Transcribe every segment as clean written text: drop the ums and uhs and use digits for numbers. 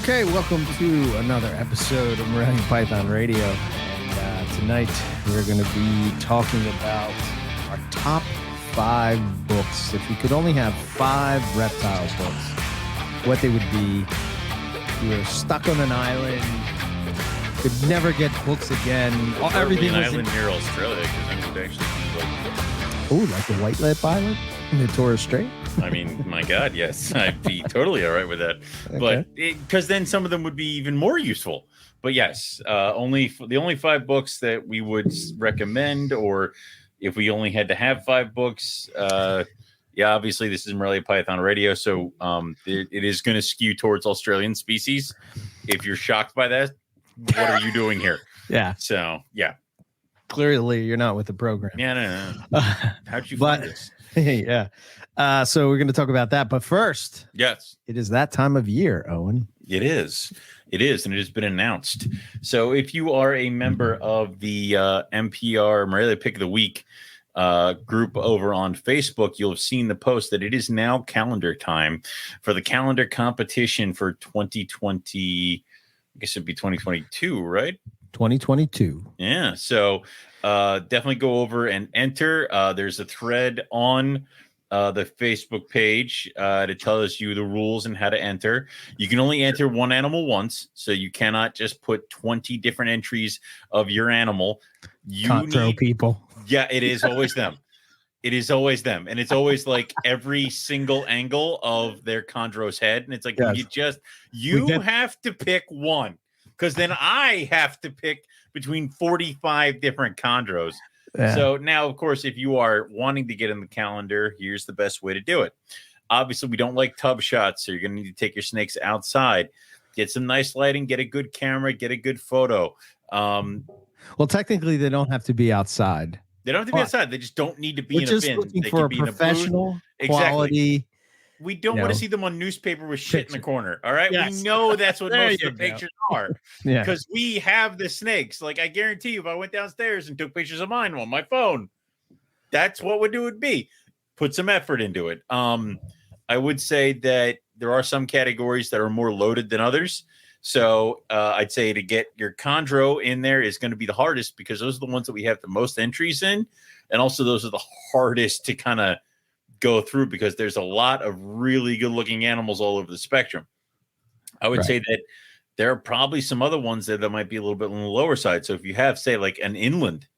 Okay, welcome to another episode of Morelia Python Radio. And tonight we're going to be talking about our top 5 books. If you could only have 5 reptile books, what they would be. You were stuck on an island, could never get books again. Everything was an island near Australia, because then it would actually be like the White Lip Island in the Torres Strait. I mean, my God, yes, I'd be totally all right with that. Okay. But because then some of them would be even more useful. But yes, the only 5 books that we would recommend, or if we only had to have 5 books, obviously this is Morelia Python Radio, so it is going to skew towards Australian species. If you're shocked by that, what are you doing here? Yeah. So yeah. Clearly, you're not with the program. Yeah, no. How'd you find this? Yeah. So we're going to talk about that. But first, yes, it is that time of year, Owen. It is. And it has been announced. So if you are a member of the MPR Morelia Pick of the Week group over on Facebook, you'll have seen the post that it is now calendar time for the calendar competition for 2020. I guess it'd be 2022, right? 2022. Yeah. So definitely go over and enter. There's a thread on the Facebook page to tell us you the rules and how to enter. You can only enter one animal once, so you cannot just put 20 different entries of your animal. You can't throw people. Yeah, it is always them. It is always them. And it's always like every single angle of their chondro's head. And it's like, yes. you have to pick one. Because then I have to pick between 45 different chondros. Yeah. So now, of course, if you are wanting to get in the calendar, here's the best way to do it. Obviously, we don't like tub shots, so you're going to need to take your snakes outside. Get some nice lighting, get a good camera, get a good photo. Well, technically, they don't have to be outside. They don't have to be outside. They just don't need to be in a bin. We're just looking for a professional, quality. Exactly. We don't want to see them on newspaper with shit in the corner. All right. Yes. We know that's what most of the pictures are. Yeah. Because we have the snakes. Like, I guarantee you, if I went downstairs and took pictures of mine on my phone, that's what it would be. Put some effort into it. I would say that there are some categories that are more loaded than others. So I'd say to get your chondro in there is going to be the hardest, because those are the ones that we have the most entries in. And also those are the hardest to kind of go through, because there's a lot of really good looking animals all over the spectrum. I would say that there are probably some other ones that might be a little bit on the lower side. So if you have, say, like an inland,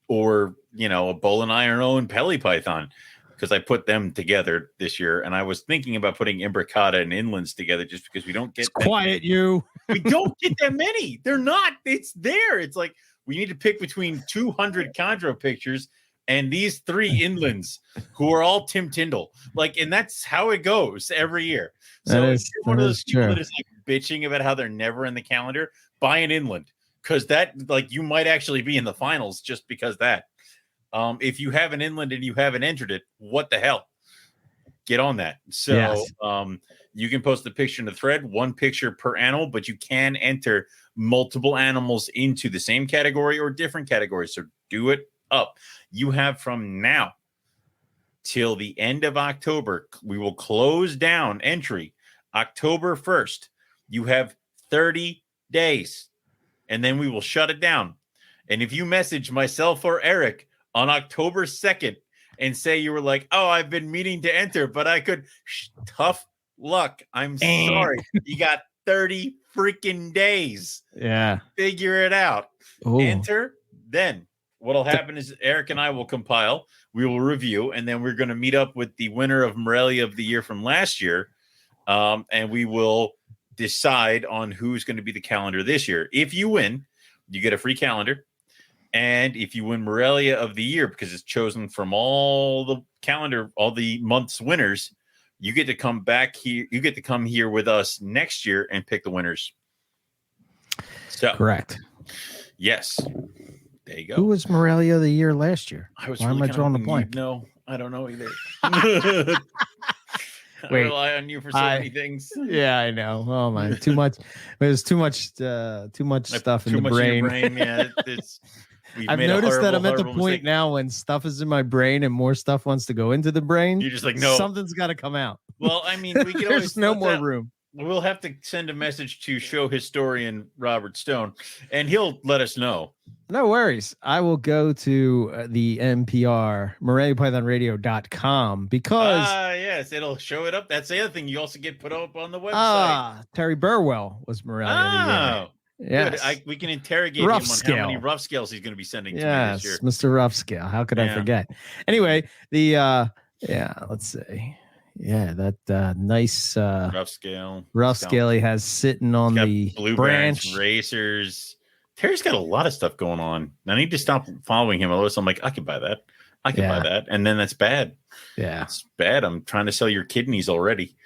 or, a bull and iron and Pelly python, because I put them together this year, and I was thinking about putting imbricata and inlands together, just because we don't get we don't get that many. They're not. It's there. It's like we need to pick between 200 chondro pictures and these 3 inlands who are all Tim Tyndall. And that's how it goes every year. So if you're one of those people that is like bitching about how they're never in the calendar, buy an inland, because that, you might actually be in the finals just because that. If you have an inland and you haven't entered it, what the hell? Get on that. So yes. You can post a picture in the thread, 1 picture per animal, but you can enter multiple animals into the same category or different categories. So do it up. You have from now till the end of October. We will close down entry October 1st. You have 30 days, and then we will shut it down. And if you message myself or Eric on October 2nd and say you were like, oh, I've been meaning to enter, but I could, tough luck. I'm sorry. You got 30 freaking days. Yeah. Figure it out. Ooh. Enter, then what'll happen is Eric and I will compile, we will review, and then we're going to meet up with the winner of Morelia of the year from last year, and we will decide on who's going to be the calendar this year. If you win, you get a free calendar, and if you win Morelia of the year, because it's chosen from all the calendar, all the month's winners, you get to come back here. You get to come here with us next year and pick the winners. So correct. Yes. There you go. Who was Morelia of the year last year? I was. Why am I drawing the blank? No, I don't know either. I rely on you for so many things. Yeah, I know. Oh my, too much. There's too much stuff in the brain. Yeah, I've noticed that I'm at the point now when stuff is in my brain and more stuff wants to go into the brain. You're just like, no, something's got to come out. Well, I mean, we can There's no more room. We'll have to send a message to show historian Robert Stone, and he'll let us know. No worries. I will go to the NPR, MoreliaPythonRadio.com, because... yes, it'll show it up. That's the other thing. You also get put up on the website. Terry Burwell was Morelia. Yes. We can interrogate him on how many rough scales he's going to be sending to me this year. Mr. Rough Scale. How could I forget? Anyway, let's see. Yeah, that nice rough scale he has sitting on the blue branch racers. Terry's got a lot of stuff going on. I need to stop following him. Otherwise, I'm like, I could buy that. Buy that. And then that's bad. Yeah. It's bad. I'm trying to sell your kidneys already.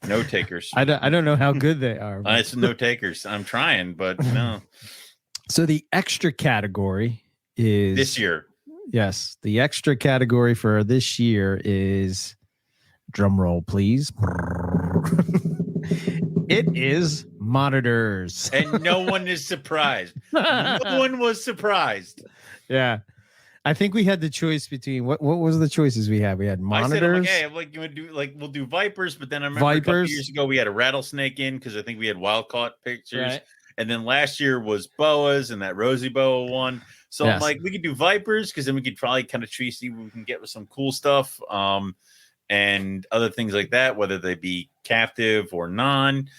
No takers. I don't know how good they are. It's no takers. I'm trying, but no. So the extra category is this year. Yes. The extra category for this year is, drum roll, please. It is monitors. And no one is surprised. No one was surprised. Yeah. I think we had the choice between what was the choices we had? We had monitors. I said, you would do we'll do vipers, but then I remember a couple years ago we had a rattlesnake in because I think we had wild caught pictures. Right. And then last year was boas and that rosy boa one. So I'm like, we could do vipers because then we could probably kind of see what we can get with some cool stuff. And other things like that, whether they be captive or non.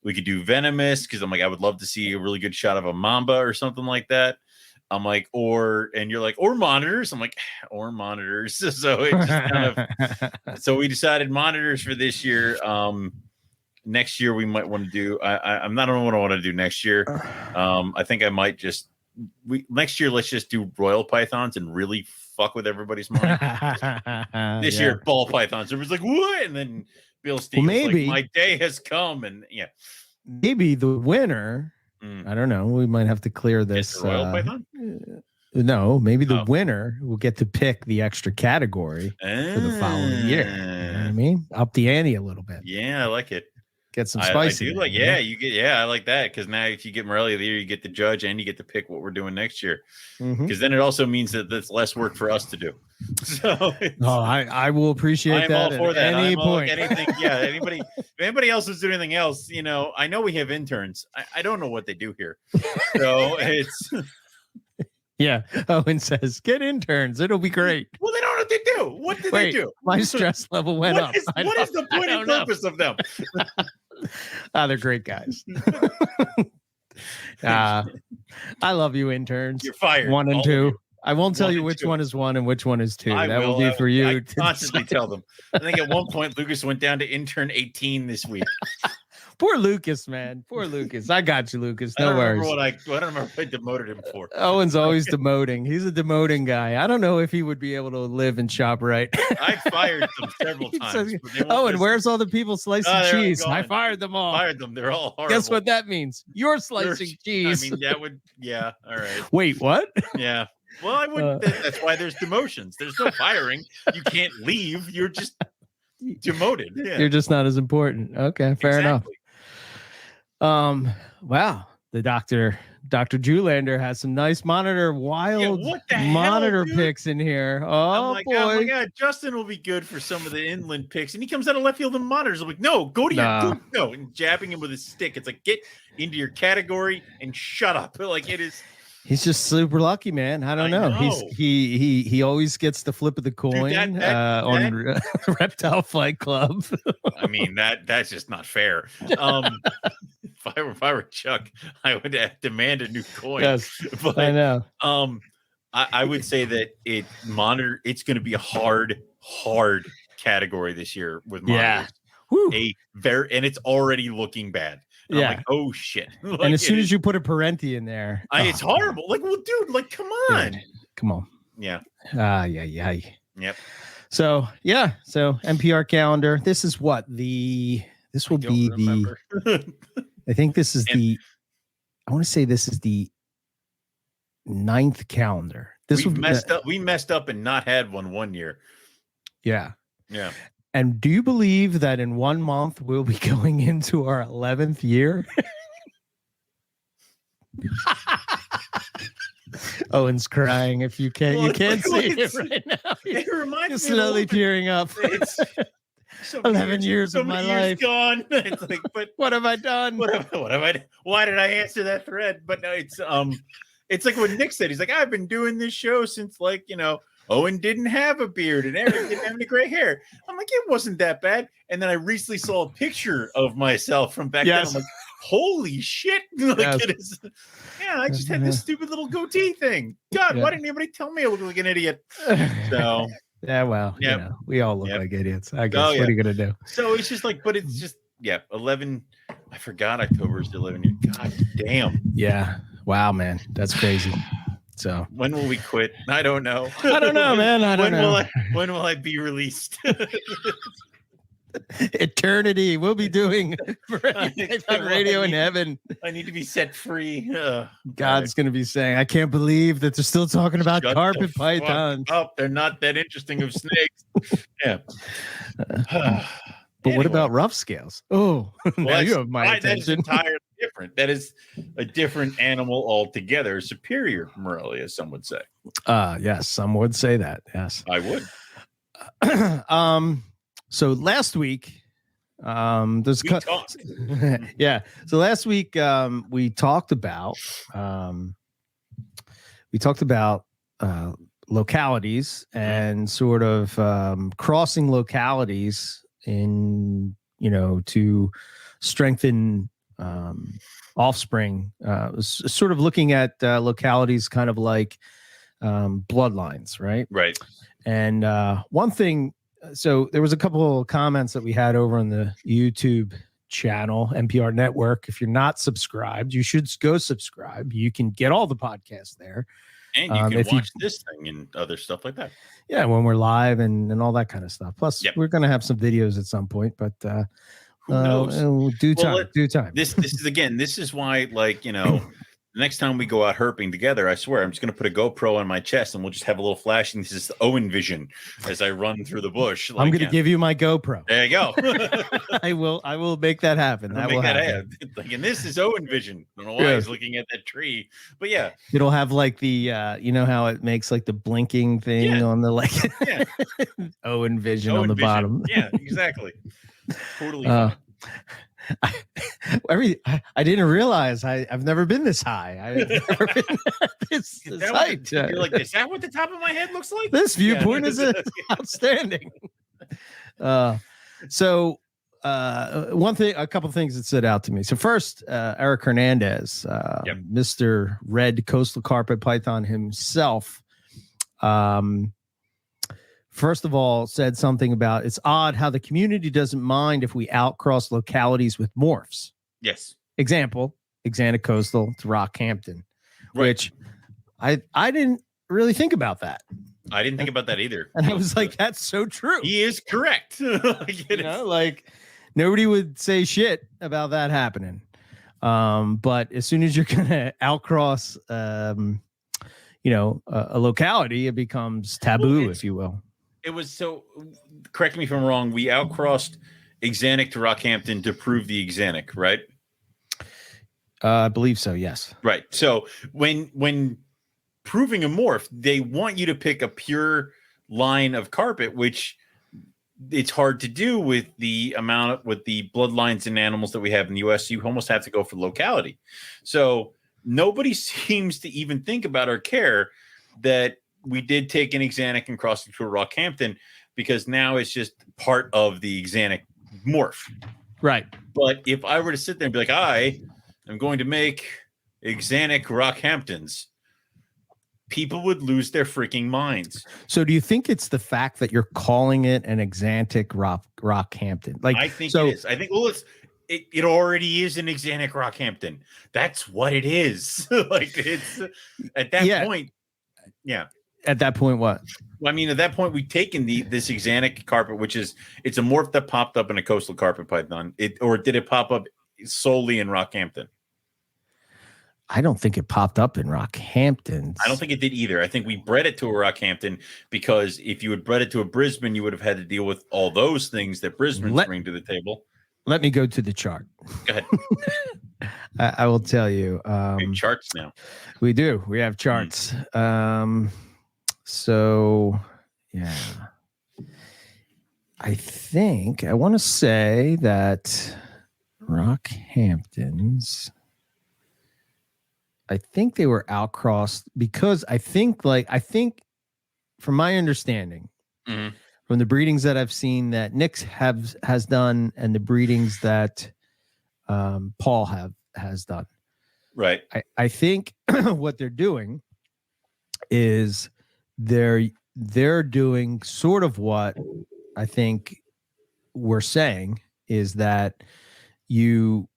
We could do venomous because I'm like, I would love to see a really good shot of a mamba or something like that. I'm like, and you're like, or monitors. I'm like, or monitors. So it just kind of, so we decided monitors for this year. Next year we might want to do, I don't know what I want to do next year. I think I might next year, let's just do royal pythons and really fuck with everybody's money. This year, ball pythons. Everyone's like, what? And then Bill Stevens, maybe my day has come. And maybe the winner, I don't know. We might have to clear this. Royal python? No, maybe the winner will get to pick the extra category for the following year. You know what I mean? Up the ante a little bit. Yeah, I like it. Get some spice. I do like, you get, I like that because now if you get Morelia of the year, you get the judge and you get to pick what we're doing next year. Because then it also means that that's less work for us to do. So, I will appreciate that. I'm all for that. Any point. Anything, if anybody else is doing anything else, I know we have interns. I don't know what they do here, so it's. Yeah, Owen says, get interns. It'll be great. Well, they don't know what they do. What did they do? My stress level went up. What is the point and purpose of them? They're great guys. I love you, interns. You're fired. 1 and 2. I won't tell you which one is 1 and which one is 2. That will be for you. I constantly tell them. I think at one point Lucas went down to intern 18 this week. Poor Lucas, man. Poor Lucas. I got you, Lucas. No worries. I don't remember what I demoted him for. Owen's always demoting. He's a demoting guy. I don't know if he would be able to live and shop right. I fired them several times. Owen, where's all the people slicing cheese? I fired them all. Fired them. They're all horrible. Guess what that means? You're slicing cheese. I mean, that would, all right. Wait, what? Yeah. Well, I wouldn't. That's why there's demotions. There's no firing. You can't leave. You're just demoted. Yeah. You're just not as important. Okay, fair enough. Wow, the Dr. Julander has some nice monitor monitor picks in here. Oh boy. Oh my god, Justin will be good for some of the inland picks, and he comes out of left field and monitors. I'm like, no, go to your and jabbing him with his stick. It's like, get into your category and shut up. Like it is. He's just super lucky, man. I don't know. He always gets the flip of the coin on Reptile Fight Club. I mean that's just not fair. If I were Chuck, I would demand a new coin. Yes, but I know. I would say that it's going to be a hard category this year with monitors. Yeah. And it's already looking bad. I'm like, oh shit. Like, and as soon as you put a parenti in there, it's horrible. Like, well, dude, like, come on. Come on. Yeah. Yeah. Yep. So NPR calendar. This is what this will be remember. I think this is I want to say this is the 9th calendar. We messed up and not had one year. Yeah. Yeah. And do you believe that in 1 month we'll be going into our 11th year? Owen's crying. If you can't see it right now. It reminds me slowly tearing up. 11 years of my life gone. It's like, but what have I done? What have I? Why did I answer that thread? But no, it's like what Nick said. He's like, I've been doing this show since Owen didn't have a beard and Eric didn't have any gray hair. I'm like, it wasn't that bad. And then I recently saw a picture of myself from back then. I'm like, holy shit. It is. Yeah, I just had this stupid little goatee thing. God, why didn't anybody tell me I look like an idiot? So yeah, well, we all look like idiots. I guess. What are you gonna do? So it's just but it's just 11. I forgot October is 11 years. God damn. Yeah. Wow, man, that's crazy. So when will we quit? I don't know. I don't know, man. I don't know. When will I be released? Eternity. We'll be doing radio in heaven. I need to be set free. God's going to be saying, I can't believe that they're still talking about carpet pythons. Oh, they're not that interesting of snakes. Yeah. But what about rough scales? Oh, now you have my attention. That is entirely different. That is a different animal altogether. Superior Morelia, some would say. Yes, some would say that. Yes, I would. So last week, there's yeah. So last week, we talked about localities and sort of crossing localities in to strengthen offspring. Sort of looking at localities, kind of like bloodlines, right? Right. And one thing. So there was a couple of comments that we had over on the YouTube channel, NPR Network. If you're not subscribed, you should go subscribe. You can get all the podcasts there. And you can watch this thing and other stuff like that. Yeah, when we're live and all that kind of stuff. Plus, we're going to have some videos at some point, but who knows? Due time. This is why, the next time we go out herping together, I swear, I'm just going to put a GoPro on my chest and we'll just have a little flashing. This is Owen vision as I run through the bush. I'm going to give you my GoPro. There you go. I will make that happen. That will happen. And this is Owen vision. I don't know why he's looking at that tree, but yeah. It'll have like the, you know how it makes like the blinking thing on the Owen vision on the bottom. Yeah, exactly. Totally fine. I didn't realize I've never been this high. I've never been this height. You're like, is that what the top of my head looks like? This viewpoint is outstanding. So a couple of things that stood out to me. So first, Eric Hernandez, Mr. Red Coastal Carpet Python himself, first of all, said something about it's odd how the community doesn't mind if we outcross localities with morphs. Yes. Example, Exanic Coastal to Rockhampton, which I didn't really think about that. I didn't think about that either. And I was like, that's so true. He is correct. Nobody would say shit about that happening. But as soon as you're going to outcross, a locality, it becomes taboo, if you will. It was so, correct me if I'm wrong, we outcrossed Exanic to Rockhampton to prove the Exanic, right? I believe so, yes. Right. So when proving a morph, they want you to pick a pure line of carpet, which it's hard to do with the bloodlines and animals that we have in the U.S. You almost have to go for locality. So nobody seems to even think about or care that we did take an Exanic and cross it to a Rockhampton, because now it's just part of the Exanic morph. Right. But if I were to sit there and be like, I am going to make Exanic Rockhamptons, people would lose their freaking minds. So do you think it's the fact that you're calling it an Exanic Rockhampton? I think it is. I think, it already is an Exanic Rockhampton. That's what it is. It's at that point. Yeah. At that point, what? Well, I mean, at that point, we've taken this Exanic carpet, which is it's a morph that popped up in a coastal carpet python. Or did it pop up solely in Rockhampton? I don't think it popped up in Rockhampton. I don't think it did either. I think we bred it to a Rockhampton because if you had bred it to a Brisbane, you would have had to deal with all those things that Brisbane bring to the table. Let me go to the chart. Go ahead. I will tell you. We have charts now. We do. We have charts. So, yeah. I want to say that Rockhamptons, I think they were outcrossed because I think from my understanding, from the breedings that I've seen that Nick's has done and the breedings that Paul has done. Right. I think what they're doing is they're doing sort of what I think we're saying is that you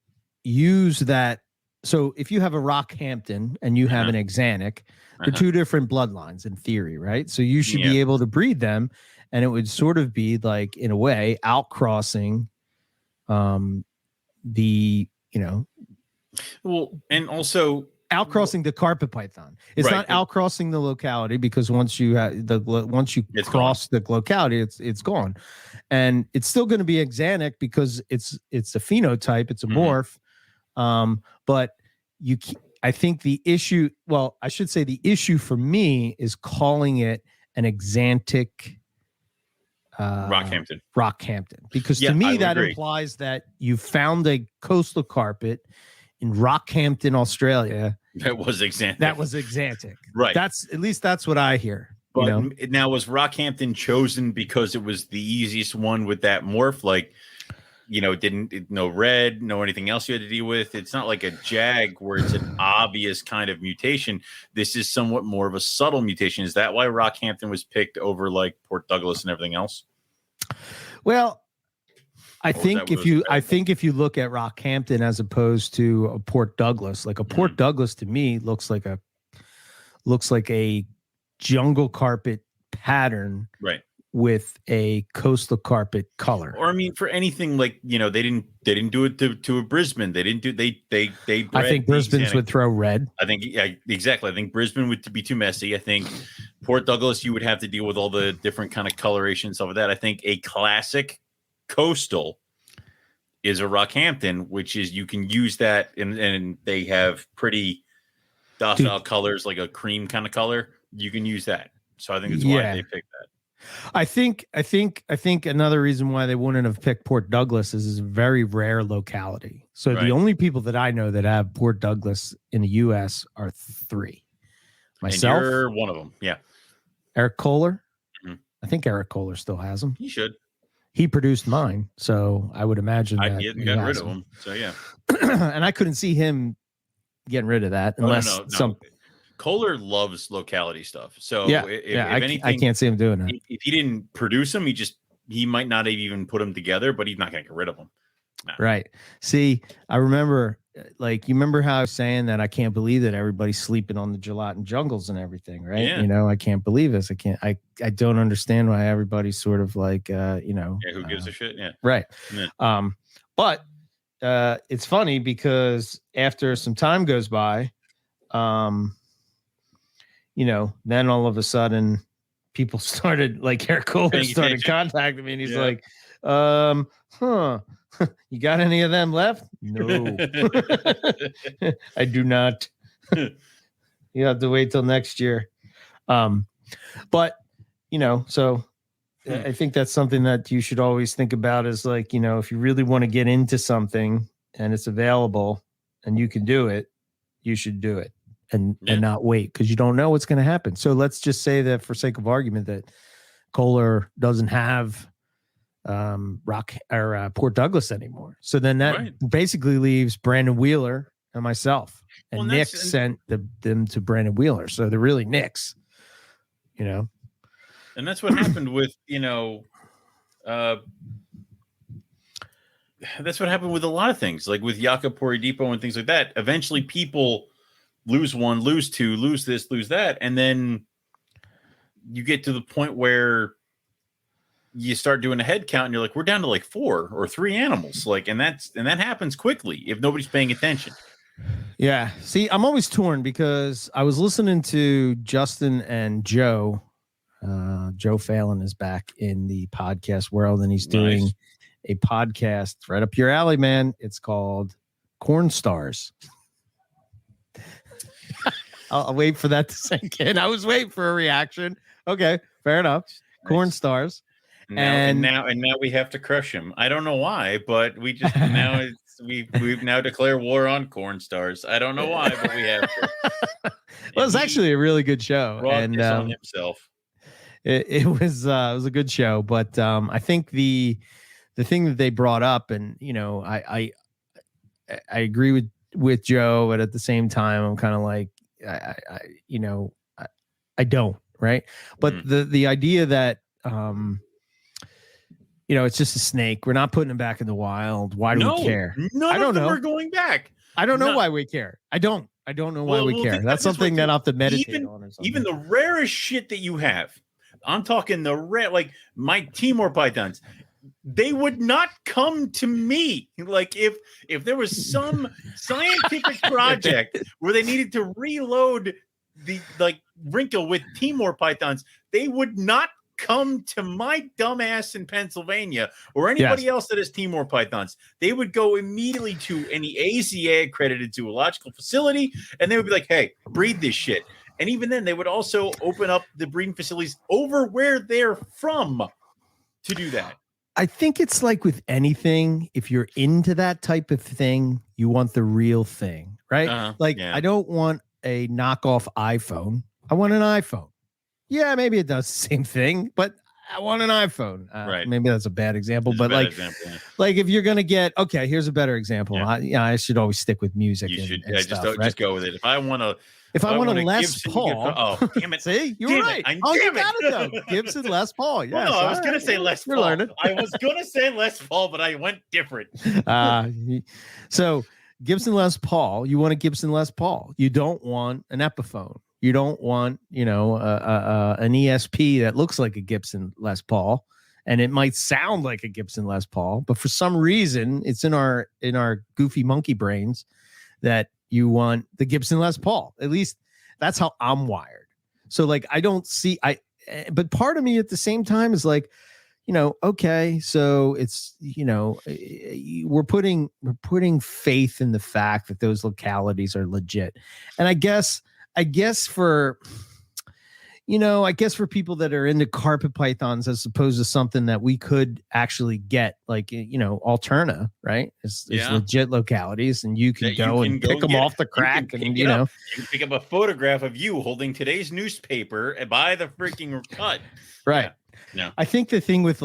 use that. So if you have a Rockhampton and you have an Axanthic, they're two different bloodlines in theory, right? So you should be able to breed them, and it would sort of be like, in a way, outcrossing the, well, and also outcrossing the carpet python. It's not outcrossing the locality, because once you cross the locality, it's gone, and it's still going to be Axanthic because it's a phenotype, it's a morph. But I think the issue, I should say the issue for me is calling it an Axanthic Rockhampton, because to me that implies that you found a coastal carpet in Rockhampton, Australia. That was Axanthic. Right. That's what I hear. But now, was Rockhampton chosen because it was the easiest one with that morph? Like, no red, no anything else you had to deal with. It's not like a Jag where it's an obvious kind of mutation. This is somewhat more of a subtle mutation. Is that why Rockhampton was picked over like Port Douglas and everything else? Well, I think if you look at Rockhampton as opposed to a Port Douglas, like a Port Douglas to me looks like a jungle carpet pattern, right, with a coastal carpet color. Or I mean, for anything like, they didn't do it to a Brisbane. They didn't do they. I think Brisbane's would throw red. I think exactly. I think Brisbane would be too messy. I think Port Douglas, you would have to deal with all the different kind of coloration stuff of that. I think a classic coastal is a Rockhampton, which is you can use that, and they have pretty docile colors, like a cream kind of color. You can use that. So I think that's why they picked that. I think another reason why they wouldn't have picked Port Douglas is it's a very rare locality. So the only people that I know that have Port Douglas in the U.S. are three. Myself, and you're one of them. Yeah. Eric Kohler. I think Eric Kohler still has them. He should. He produced mine, so I would imagine that he got rid of them. So yeah. And I couldn't see him getting rid of that unless some. Kohler loves locality stuff. So if anything, I can't see him doing that. If he didn't produce them, he might not have even put them together, but he's not going to get rid of them. No. Right. See, I remember, you remember how I was saying that I can't believe that everybody's sleeping on the gelatin jungles and everything, right? Yeah. I can't believe this. I don't understand why everybody's sort of like, who gives a shit? Yeah. Right. Yeah. But it's funny because after some time goes by, then all of a sudden people started, like Eric Kohler started contacting me, and he's like, you got any of them left? No. I do not. You have to wait till next year. But, so I think that's something that you should always think about is like, if you really want to get into something and it's available and you can do it, you should do it. And not wait, because you don't know what's going to happen. So let's just say that, for sake of argument, that Kohler doesn't have Port Douglas anymore. So then that basically leaves Brandon Wheeler and myself. And Nick sent them to Brandon Wheeler. So they're really Nick's, And that's what happened with, that's what happened with a lot of things, like with Yakapori Depot and things like that. Eventually people lose one, lose two, lose this, lose that. And then you get to the point where you start doing a head count and you're like, we're down to like 4 or 3 animals. And that happens quickly if nobody's paying attention. Yeah. See, I'm always torn because I was listening to Justin and Joe. Joe Phelan is back in the podcast world, and he's doing a podcast right up your alley, man. It's called Corn Stars. I'll wait for that to sink in. I was waiting for a reaction. Okay, fair enough. Nice. Corn Stars. And now we have to crush him. I don't know why, but we just we've now declared war on corn stars. I don't know why, but we have to. Well, it's actually a really good show, and on himself. It was a good show, but I think the thing that they brought up, and I agree with Joe, but at the same time, I'm kind of like I don't, right? But the idea that it's just a snake. We're not putting it back in the wild. Why do we care? I don't know. We're going back. I don't know why we care. I don't know why we care. That's something that I'll have to meditate on or something. Even the rarest shit that you have, I'm talking the rare, like my Timor pythons, they would not come to me. Like if there was some scientific project where they needed to reload the wrinkle with Timor pythons, they would not come to my dumbass in Pennsylvania or anybody else that has Timor pythons. They would go immediately to any AZA accredited zoological facility, and they would be like, hey, breed this shit. And even then, they would also open up the breeding facilities over where they're from to do that. I think it's like with anything, if you're into that type of thing, you want the real thing, right? I don't want a knockoff iPhone. I want an iPhone. Yeah, maybe it does the same thing, but I want an iPhone. Right. Maybe that's a bad example, but like if you're going to get, okay, here's a better example. Yeah. I should always stick with music. You should just go with it. If I want a Les Paul, oh, damn it. See, you were right. You got it though. Gibson Les Paul. Yeah. Well, no, I was going to say Les Paul. You're learning. I was going to say Les Paul, but I went different. So Gibson Les Paul, you want a Gibson Les Paul. You don't want an Epiphone. You don't want, an ESP that looks like a Gibson Les Paul, and it might sound like a Gibson Les Paul, but for some reason, it's in our goofy monkey brains that you want the Gibson Les Paul. At least that's how I'm wired. So like, I don't see, but part of me at the same time is like, okay, so it's, we're putting faith in the fact that those localities are legit. And I guess for people that are into carpet pythons, as opposed to something that we could actually get, like, Alterna, right? It's legit localities, and you can go pick them off the crack, and you can pick up a photograph of you holding today's newspaper and buy the freaking cut. Right. No. I think the thing with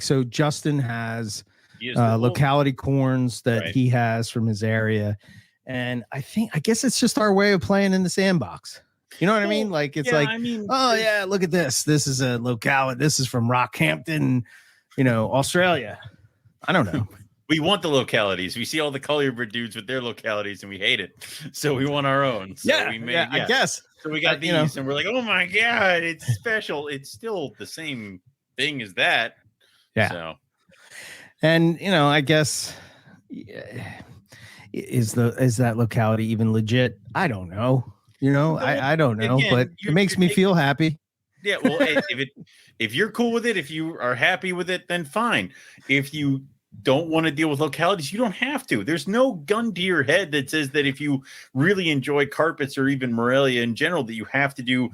so Justin has locality corns that he has from his area. And I guess it's just our way of playing in the sandbox. You know what I mean? Like, it's look at this. This is a locality. This is from Rockhampton, Australia. I don't know. We want the localities. We see all the Collierwood dudes with their localities and we hate it. So we want our own. So I guess. So we got these and we're like, oh my God, it's special. It's still the same thing as that. Yeah. So. And, I guess... Yeah. Is that locality even legit? I don't know. I don't know, again, but it makes me feel happy. Yeah, well, if you're cool with it, if you are happy with it, then fine. If you don't want to deal with localities, you don't have to. There's no gun to your head that says that if you really enjoy carpets or even Morelia in general, that you have to do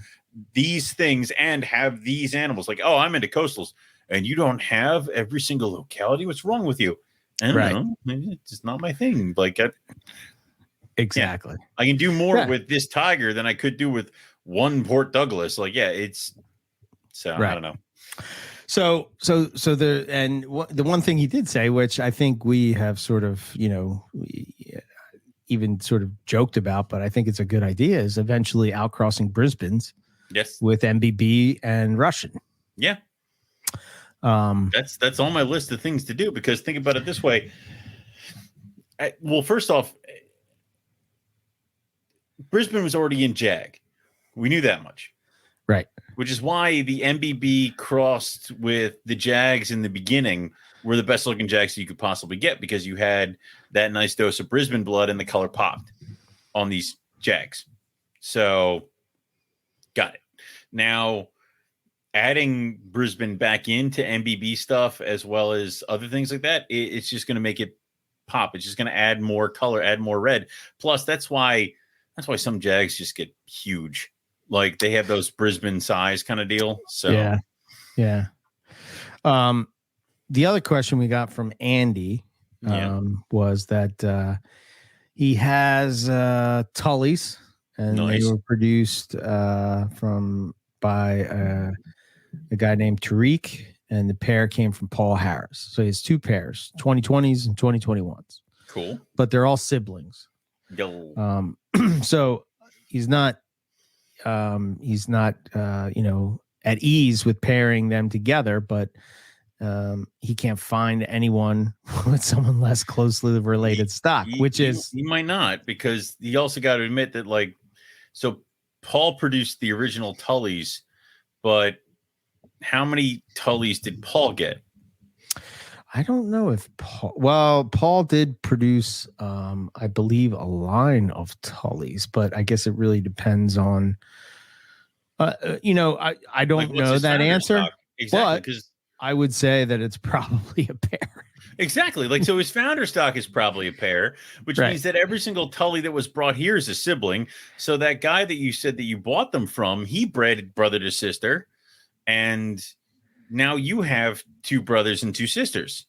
these things and have these animals. Like, oh, I'm into coastals, and you don't have every single locality. What's wrong with you? I don't know. It's just not my thing. Like, exactly. I can do more with this tiger than I could do with one Port Douglas. Like, it's so I don't know. So the one thing he did say, which I think we have sort of, even sort of joked about, but I think it's a good idea, is eventually outcrossing Brisbane's with MBB and Russian. Yeah. That's on my list of things to do, because think about it this way. First off, Brisbane was already in JAG. We knew that much. Right. Which is why the MBB crossed with the JAGs in the beginning were the best looking JAGs you could possibly get, because you had that nice dose of Brisbane blood and the color popped on these JAGs. So got it. Now, adding Brisbane back into MBB stuff as well as other things like that, it's just going to make it pop. It's just going to add more color, add more red. Plus, that's why some JAGs just get huge. Like, they have those Brisbane size kind of deal. So yeah. The other question we got from Andy was that he has Tullies, and they were produced by a guy named Tariq, and the pair came from Paul Harris. So he has 2 pairs, 2020s and 2021s. Cool. But they're all siblings. So he's not at ease with pairing them together, but he can't find anyone with someone less closely related stock, he might not, because you also got to admit that, like, so Paul produced the original Tullies, but how many Tullies did Paul get? I don't know if Paul did produce, I believe, a line of Tullies, but I guess it really depends on, I don't know that answer. Stock? Exactly, because I would say that it's probably a pair. Exactly. Like, so his founder stock is probably a pair, which means that every single Tully that was brought here is a sibling. So that guy that you said that you bought them from, he bred brother to sister. And now you have 2 brothers and 2 sisters.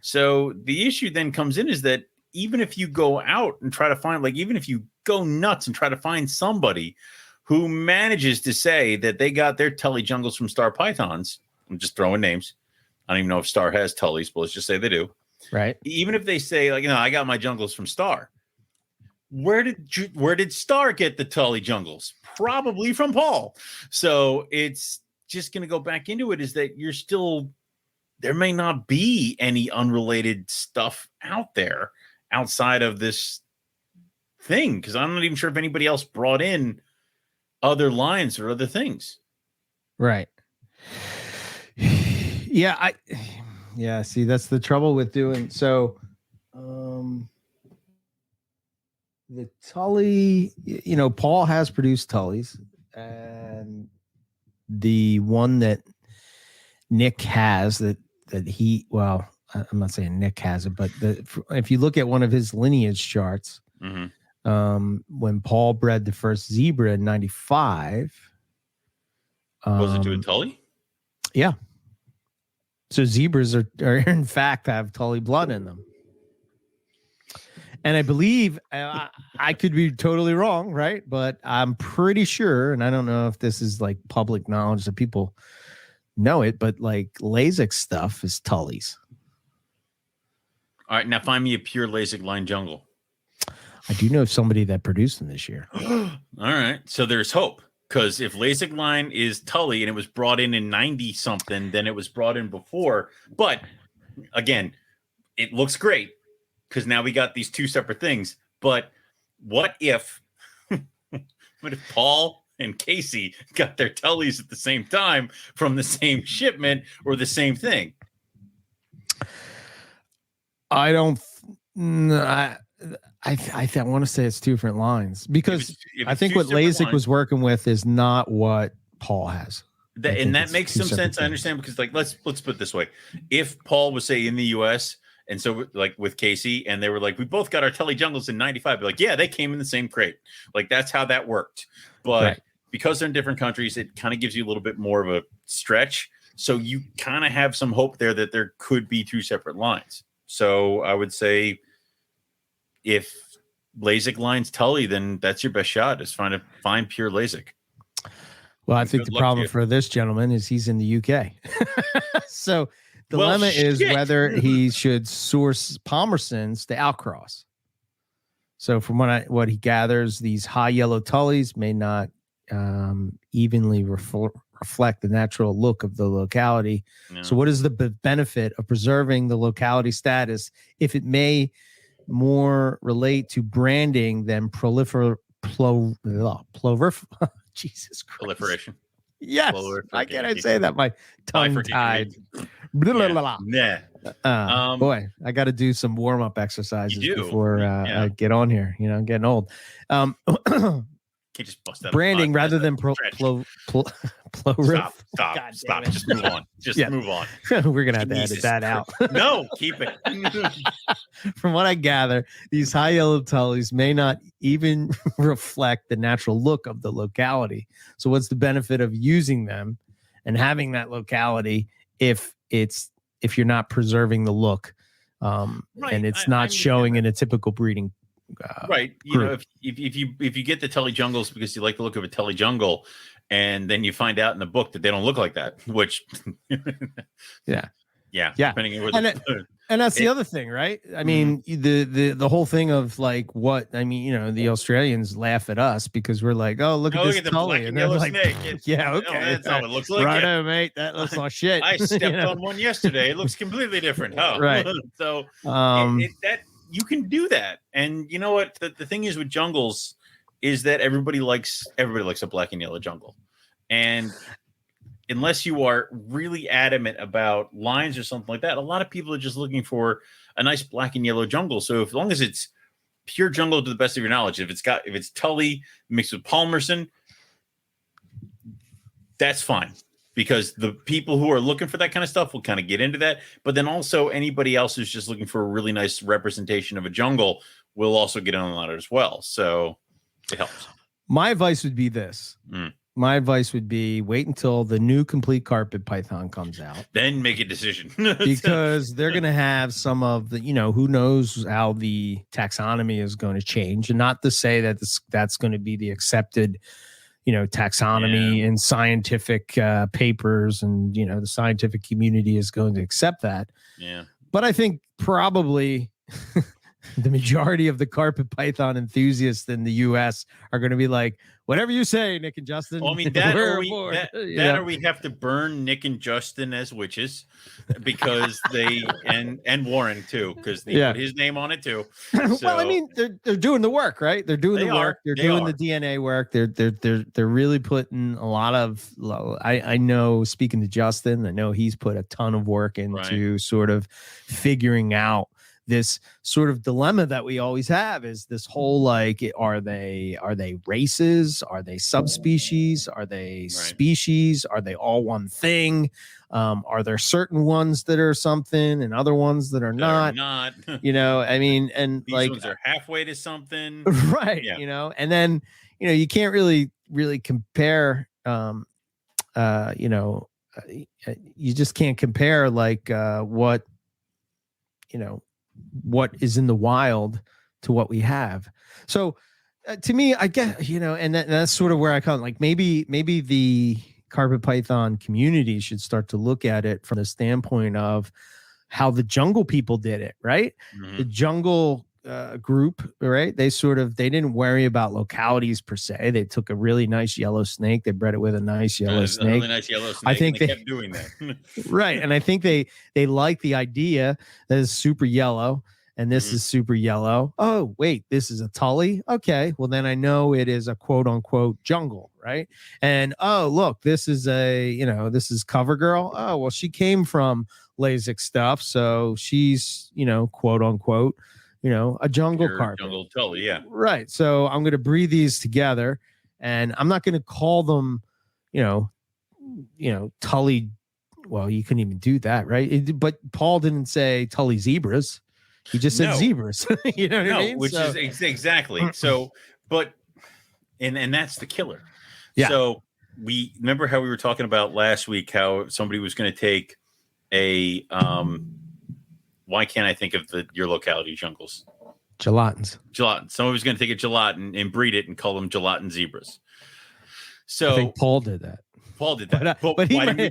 So the issue then comes in is that even if you go out and try to find, like, even if you go nuts and try to find somebody who manages to say that they got their Tully jungles from Star Pythons, I'm just throwing names. I don't even know if Star has Tullies, but let's just say they do. Right. Even if they say, like, I got my jungles from Star. Where did Star get the Tully jungles? Probably from Paul. So it's just going to go back into it, is that there may not be any unrelated stuff out there outside of this thing, because I'm not even sure if anybody else brought in other lines or other things. Right. Yeah. See, that's the trouble with doing so. The Tully, Paul has produced Tullies, and the one that Nick has I'm not saying Nick has it, but if you look at one of his lineage charts, when Paul bred the first zebra in 95, was it to a Tully? Yeah. So zebras are in fact have Tully blood in them. And I believe, I could be totally wrong, right? But I'm pretty sure, and I don't know if this is like public knowledge that people know it, but like LASIK stuff is Tullies. All right, now find me a pure LASIK line jungle. I do know somebody that produced them this year. All right, so there's hope. Because if LASIK line is Tully and it was brought in 90 something, then it was brought in before. But again, it looks great because now we got these 2 separate things. But what if Paul and Casey got their Tullys at the same time from the same shipment or the same thing? I don't. I want to say it's 2 different lines, because I think what LASIK was working with is not what Paul has. That makes some sense. I understand, because, like, let's put it this way: if Paul was, say, in the U.S. and so, like, with Casey, and they were like, we both got our Tully jungles in 95, be like, yeah, they came in the same crate. Like, that's how that worked. But because they're in different countries, it kind of gives you a little bit more of a stretch. So you kind of have some hope there that there could be 2 separate lines. So I would say, if LASIK line's Tully, then that's your best shot, is find pure LASIK. Well, I think the problem for this gentleman is he's in the UK. So the dilemma is whether he should source Palmersons to outcross. So from what he gathers, these high yellow Tullys may not evenly reflect the natural look of the locality. No. So what is the benefit of preserving the locality status if it may more relate to branding than Jesus Christ. Proliferation. Yes. Why can't I say that? My tongue tied. Boy, I got to do some warm up exercises before I get on here. I'm getting old. Can't just bust that branding rather than Stop. Just move on. Move on. We're gonna have to edit that out. No, keep it. From what I gather, these high yellow Tullys may not even reflect the natural look of the locality. So what's the benefit of using them and having that locality if if you're not preserving the look, and it's not showing in a typical breeding. Right. You know, if you get the Tully jungles because you like the look of a Tully jungle, and then you find out in the book that they don't look like that, which yeah. Depending on and that's the other thing, right? I mean, the whole thing of like what I mean, you know, the Australians laugh at us because we're like, oh, look at this Tully, and they're like, snake. Yeah, okay, that's how it looks like. Right, mate, that looks like shit. I stepped on one yesterday. It looks completely different. Oh, right. So that you can do that, and you know what? The thing is with jungles is that everybody likes a black and yellow jungle, and unless you are really adamant about lines or something like that, a lot of people are just looking for a nice black and yellow jungle. So as long as it's pure jungle to the best of your knowledge, if it's Tully mixed with Palmerston, that's fine, because the people who are looking for that kind of stuff will kind of get into that. But then also anybody else who's just looking for a really nice representation of a jungle will also get in on that as well. So it helps. My advice would be this. My advice would be wait until the new complete carpet python comes out. Then make a decision. Because they're going to have some of the, you know, who knows how the taxonomy is going to change. And not to say that that's going to be the accepted, you know, taxonomy in scientific papers, and, you know, the scientific community is going to accept that. Yeah. But I think probably the majority of the carpet python enthusiasts in the U.S. are going to be like, whatever you say, Nick and Justin. Well, I mean, or we have to burn Nick and Justin as witches, because they and Warren too, because they put his name on it too. So, well, I mean, they're doing the work, right? They're doing the work. They're doing the DNA work. They're really putting a lot of. I know, speaking to Justin, I know he's put a ton of work into sort of figuring out this sort of dilemma that we always have, is this whole like, are they races? Are they subspecies? Are they species? Are they all one thing? Are there certain ones that are something and other ones that are not? You know, I mean, and these like ones are halfway to something, right? Yeah. You know, and then you can't really compare. You just can't compare like what is in the wild to what we have. So to me, I guess, and that's sort of where I come, like maybe the carpet python community should start to look at it from the standpoint of how the jungle people did it, right? Mm-hmm. The jungle group, right? They didn't worry about localities per se. They took a really nice yellow snake. They bred it with a nice yellow snake. A really nice yellow snake. I think they kept doing that. Right. And I think they like the idea that is super yellow and this is super yellow. Oh, wait, this is a Tully. Okay. Well, then I know it is a quote unquote jungle. Right. And oh, look, this is this is Cover Girl. Oh, well, she came from LASIK stuff. So she's, quote unquote, a jungle carpet. Jungle Tully, yeah. Right. So I'm going to breed these together, and I'm not going to call them, Tully. Well, you couldn't even do that, right? But Paul didn't say Tully zebras. He just said zebras. You know what I mean? Which is exactly. So, but, and that's the killer. Yeah. So we remember how we were talking about last week, how somebody was going to take a, why can't I think of your locality jungles? Gelatins. Someone was going to take a gelatin and breed it and call them gelatin zebras. So I think Paul did that. But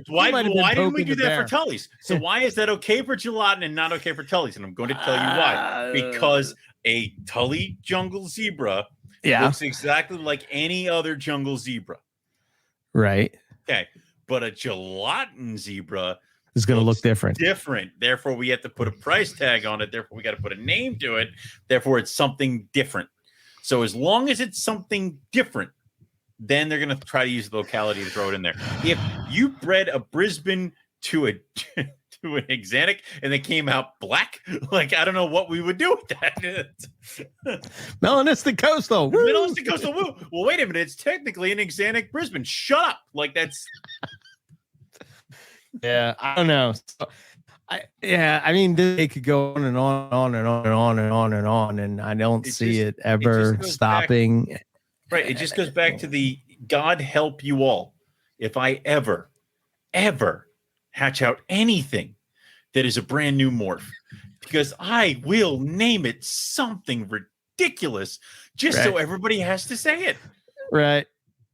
why didn't we do that for Tullys? So why is that okay for gelatin and not okay for Tullys? And I'm going to tell you why. Because a Tully jungle zebra looks exactly like any other jungle zebra. Right. Okay. But a gelatin zebra is going to look different. Therefore, we have to put a price tag on it. Therefore, we got to put a name to it. Therefore, it's something different. So as long as it's something different, then they're going to try to use the locality to throw it in there. If you bred a Brisbane to an Exanic and they came out black, like, I don't know what we would do with that. Melanistic coastal. Woo! Melanistic coastal. Woo! Well, wait a minute. It's technically an Exanic Brisbane. Shut up. Like, that's... Yeah, I don't know. I mean, they could go on and on and on and on and on and on, and I don't see it ever stopping. Right. It just goes back to the God help you all. If I ever hatch out anything that is a brand new morph, because I will name it something ridiculous just so everybody has to say it. Right.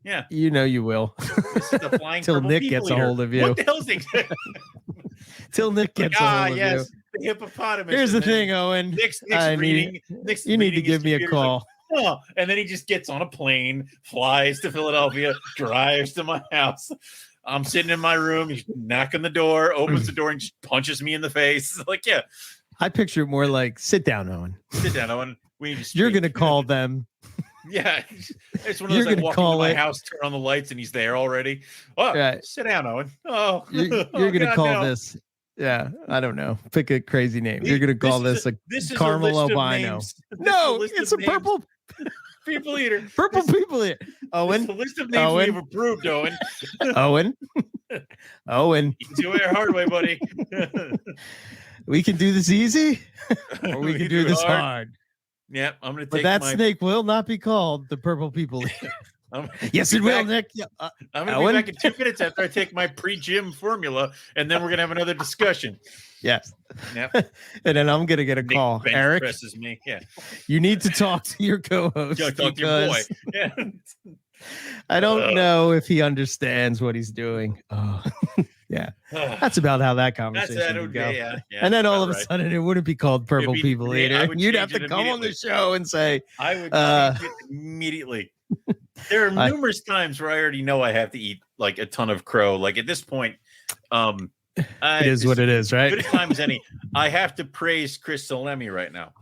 Yeah. You know you will. This is the flying till Nick gets a hold of you. What the hell's it? Till Nick gets a hold of you. The hippopotamus. Here's the thing, Owen. Nick's reading. You need to give me a call. Like, oh, and then he just gets on a plane, flies to Philadelphia, drives to my house. I'm sitting in my room. He's knocking the door, opens the door, and just punches me in the face. Like, yeah. I picture it more like, sit down, Owen. Sit down, Owen. You're going to call them. Yeah. It's one of those, like, walk into my house, turn on the lights, and he's there already. Oh, sit down, Owen. Oh, you're going to call this. Yeah, I don't know. Pick a crazy name. You're going to call this a caramel albino. No, it's a purple people eater. Purple people eater. Owen. It's a list of names we've approved, Owen. Owen. You can do it hard way, buddy. We can do this easy, or we can do this hard. Yeah, I'm going to But take that snake will not be called the purple people eater. Yes, it will, Nick. I'm going to be back in 2 minutes after I take my pre-gym formula, and then we're going to have another discussion. Yes. Yep. And then I'm going to get a call. Eric, presses me. Yeah. You need to talk to your co-host. Talk to your boy. Yeah. I don't know if he understands what he's doing. Oh. Yeah. That's about how that conversation would go. Yeah, and then all of a sudden it wouldn't be called Purple People Eater. You'd have to come on the show and say, I would change it immediately. There are numerous times where I already know I have to eat like a ton of crow. Like at this point, it is what it is, right? Good as time as any. I have to praise Chris Salemi right now.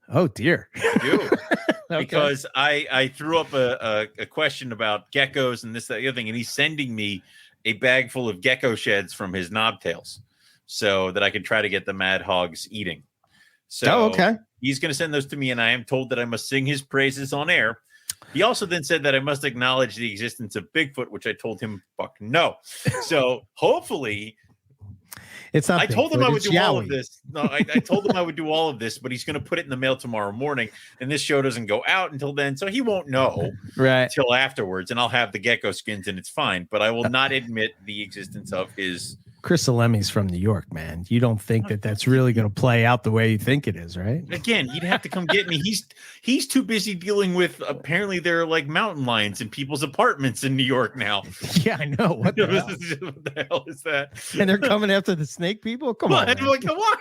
Oh dear. I do. Because I threw up a question about geckos and this, that, the other thing, and he's sending me a bag full of gecko sheds from his knobtails so that I can try to get the mad hogs eating. So he's going to send those to me, and I am told that I must sing his praises on air. He also then said that I must acknowledge the existence of Bigfoot, which I told him, fuck no. So hopefully it's not. I told him I would do all of this. No, I told him I would do all of this, but he's going to put it in the mail tomorrow morning, and this show doesn't go out until then, so he won't know till afterwards, and I'll have the gecko skins, and it's fine. But I will not admit the existence of his. Chris Salemi's from New York, man. You don't think that that's really going to play out the way you think it is, right? Again, he'd have to come get me. He's too busy dealing with, apparently there are like mountain lions in people's apartments in New York now. Yeah, I know. What the hell? What the hell is that? And they're coming after the snake people? Come on. I'm like, come on.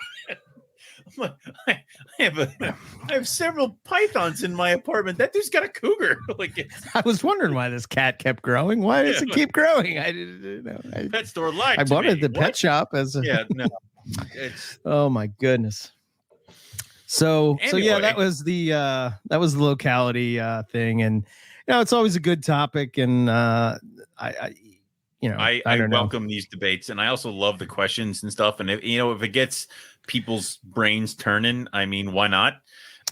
I have several pythons in my apartment. That dude's got a cougar. I was wondering why this cat kept growing. Why does it keep growing? I didn't know. Pet store lied. I bought it at the pet shop as a. Yeah, no. Oh my goodness. So yeah, that was the locality thing, and it's always a good topic, and I welcome these debates, and I also love the questions and stuff, and if it gets people's brains turning, I mean, why not?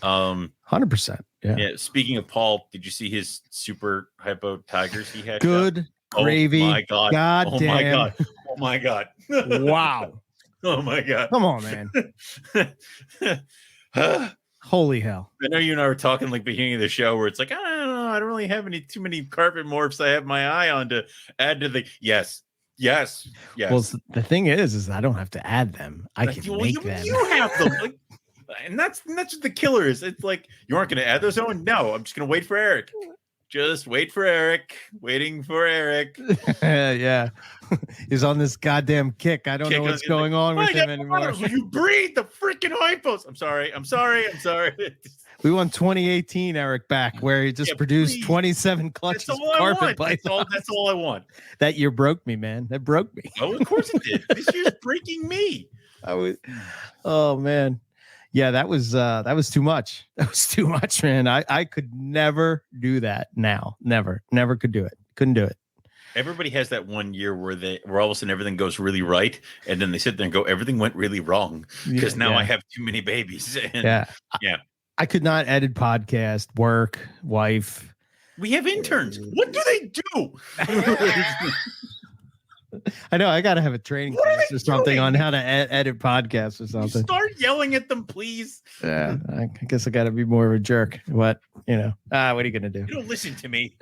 100%. Yeah. Speaking of Paul, did you see his super hypo tigers he had? Good gravy. Oh my god. God damn. My god. Oh my god. Wow. Oh my god. Come on, man. Holy hell. I know you and I were talking like beginning of the show where it's like, I don't know, I don't really have too many carpet morphs I have my eye on to add to the Yes. Well, the thing is I don't have to add them. I can make them. You have them. And that's what the killer is. It's like, you aren't going to add those on? No, I'm just going to wait for Eric. Just wait for Eric. Waiting for Eric. Yeah. He's on this goddamn kick. I don't know what's going on with him anymore. You breed the freaking hypos. I'm sorry. We want 2018 Eric back, where he just produced 27 clutches of carpet python. That's all I want. That year broke me, man. That broke me. Oh, of course it did. This year's breaking me. Oh man. Yeah, that was too much. That was too much, man. I could never do that now. Never could do it. Couldn't do it. Everybody has that one year where all of a sudden everything goes really right, and then they sit there and go, everything went really wrong because now I have too many babies. And, yeah. I could not edit podcast, work, wife. We have interns. What do they do? I know. I got to have a training class or something on how to edit podcasts or something. Start yelling at them, please. Yeah, I guess I got to be more of a jerk. What are you going to do? You don't listen to me.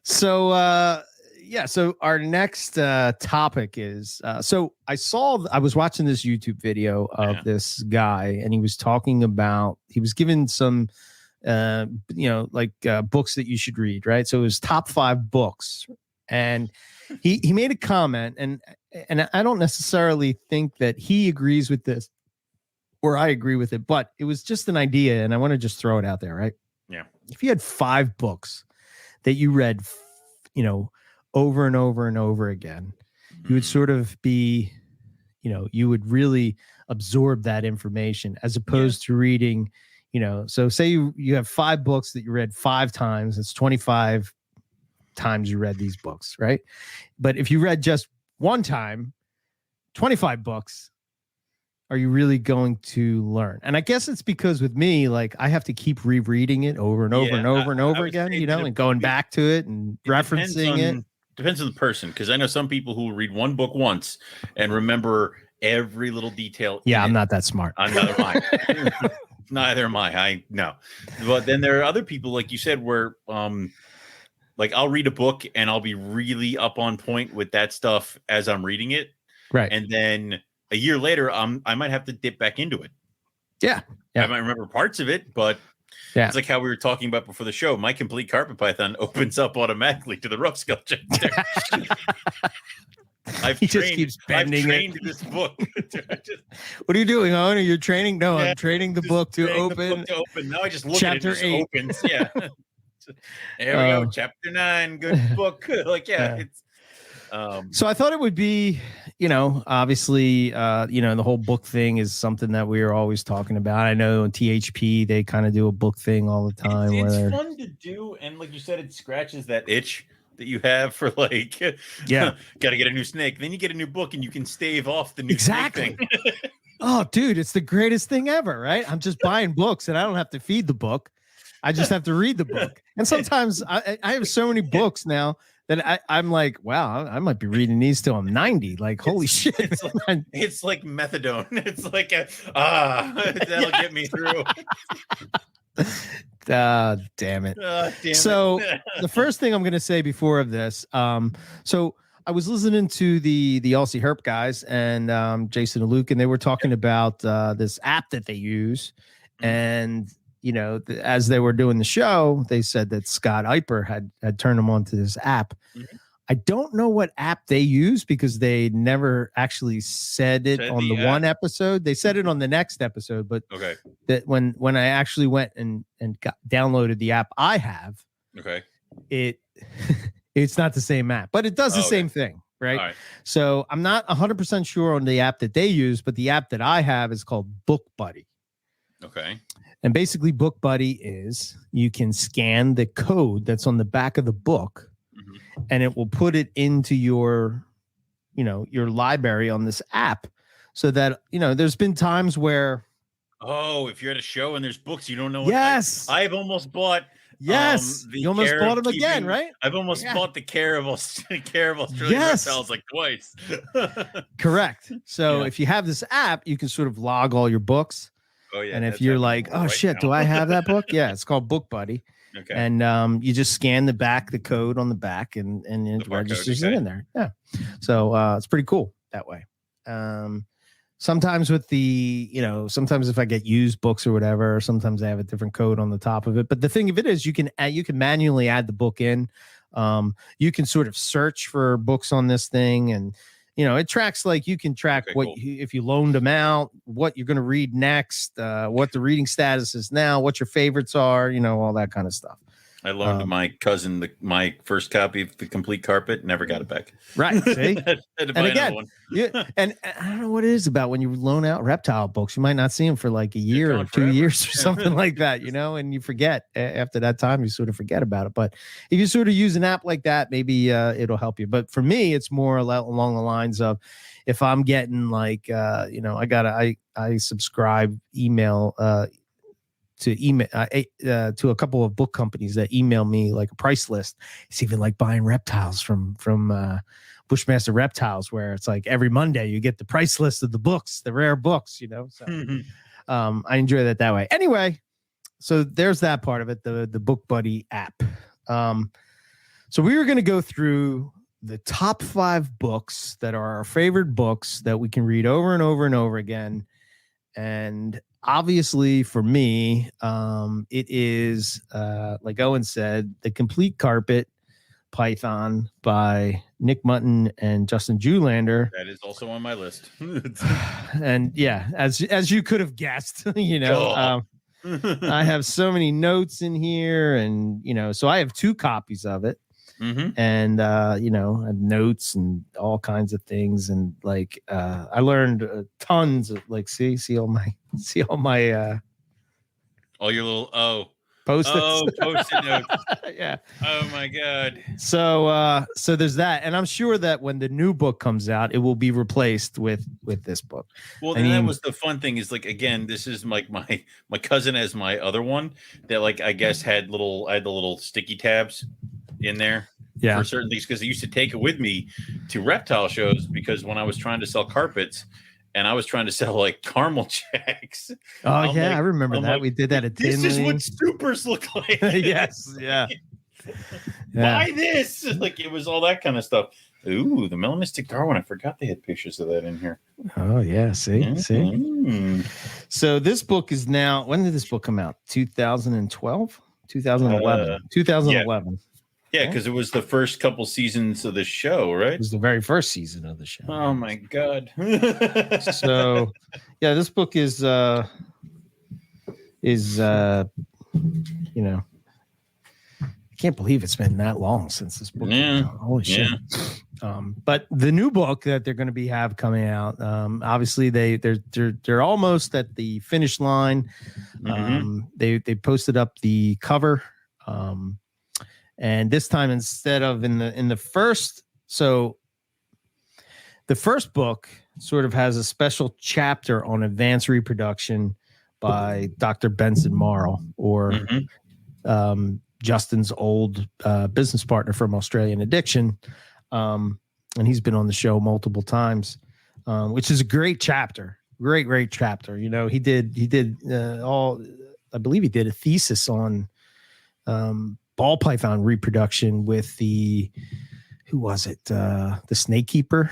So yeah. So our next topic is so I was watching this YouTube video of this guy, and he was talking about, he was given some books that you should read, right? So it was top 5 books, and he made a comment, and I don't necessarily think that he agrees with this or I agree with it, but it was just an idea, and I want to just throw it out there, right? Yeah. If you had 5 books that you read, over and over and over again, you would sort of be, you would really absorb that information as opposed to reading, so say you have 5 books that you read 5 times, it's 25 times you read these books, right? But if you read just one time, 25 books, are you really going to learn? And I guess it's because with me, like, I have to keep rereading it over and over and over and over again, and going back to it and referencing it. Depends on the person, because I know some people who will read one book once and remember every little detail. Yeah, I'm not that smart. Neither am I. Neither am I. I know. But then there are other people, like you said, where like I'll read a book and I'll be really up on point with that stuff as I'm reading it. Right. And then a year later, I might have to dip back into it. Yeah. I might remember parts of it, but it's like how we were talking about before the show. My complete carpet python opens up automatically to the rough skull chapter. I've trained this book. What are you doing, Owen? Are you training? No, I'm training the book to open. Now I just look at it. Chapter 8 opens. Yeah. There we go. Chapter 9. Good book. It's. So I thought it would be, obviously, the whole book thing is something that we are always talking about. I know in THP, they kind of do a book thing all the time. It's fun to do. And like you said, it scratches that itch that you have for got to get a new snake. Then you get a new book and you can stave off the new snake thing. Oh, dude, it's the greatest thing ever, right? I'm just buying books and I don't have to feed the book. I just have to read the book. And sometimes I have so many books now that I'm like, wow, I might be reading these till I'm 90. Like, holy shit. It's like methadone. It's like that'll get me through. Damn it. So the first thing I'm going to say before of this, so I was listening to the Aussie Herp guys and Jason and Luke, and they were talking about this app that they use. And as they were doing the show, they said that Scott Eiper had turned them on to this app. Mm-hmm. I don't know what app they use because they never actually said it on the one episode. They said it on the next episode, but that when I actually went and downloaded the app I have, it's not the same app, but it does the same thing, right? So I'm not 100% sure on the app that they use, but the app that I have is called Book Buddy. Okay. And basically, Book Buddy is you can scan the code that's on the back of the book, and it will put it into your library on this app, so that there's been times where if you're at a show and there's books you don't know. I've almost bought. Yes, you almost bought them again, right? I've almost bought the Care of Australian Reptiles like twice. Correct. So if you have this app, you can sort of log all your books. Oh, yeah, and if you're like, oh, shit, do I have that book? Yeah, it's called Book Buddy. Okay. And you just scan the code on the back, and it registers it in there. Yeah. So it's pretty cool that way. Sometimes with sometimes if I get used books or whatever, sometimes I have a different code on the top of it. But the thing of it is, you can manually add the book in. You can sort of search for books on this thing, and it tracks, like you can track if you loaned them out, what you're going to read next, what the reading status is now, what your favorites are, all that kind of stuff. I loaned my cousin my first copy of The Complete Carpet, never got it back. Right. See? And again, and I don't know what it is about when you loan out reptile books. You might not see them for like a year or 2 years or something like that, and you forget. After that time, you sort of forget about it. But if you sort of use an app like that, maybe it'll help you. But for me, it's more along the lines of, if I'm getting like, I subscribe email to a couple of book companies that email me like a price list. It's even like buying reptiles from Bushmaster Reptiles, where it's like every Monday you get the price list of the books, the rare books, So I enjoy that way. Anyway, so there's that part of it, the Book Buddy app. So we were going to go through the top 5 books that are our favorite books that we can read over and over and over again. And obviously for me, it is, like Owen said, The Complete Carpet Python by Nick Mutton and Justin Julander. That is also on my list. And yeah, as you could have guessed, I have so many notes in here, and so I have 2 copies of it. And I have notes and all kinds of things, and like I learned tons of see all my all your little post-it notes. Yeah. Oh my god. So there's that, and I'm sure that when the new book comes out, it will be replaced with this book. Well, that was the fun thing is like, again, this is like my cousin has my other one that like I guess I had the little sticky tabs in there for certain things, because I used to take it with me to reptile shows, because when I was trying to sell carpets and I was trying to sell like caramel jacks. Oh yeah, I remember that. We did that at Tinley. This is what supers look like. Yes, yeah. Buy this. Like it was all that kind of stuff. Ooh, the Melanistic Darwin. I forgot they had pictures of that in here. Oh yeah, see. So this book is now. When did this book come out? 2012, 2011, 2011. Yeah, because it was the first couple seasons of the show, right? It was the very first season of the show. Oh my god! So, yeah, this book is I can't believe it's been that long since this book came out. Holy shit! But the new book that they're going to have coming out, obviously they're almost at the finish line. They posted up the cover. And this time, instead of in the first, so the first book sort of has a special chapter on advanced reproduction by Dr. Benson Marl, or Justin's old business partner from Australian Addiction. And he's been on the show multiple times, which is a great chapter. Great chapter. He did I believe he did a thesis on ball python reproduction with the snake keeper.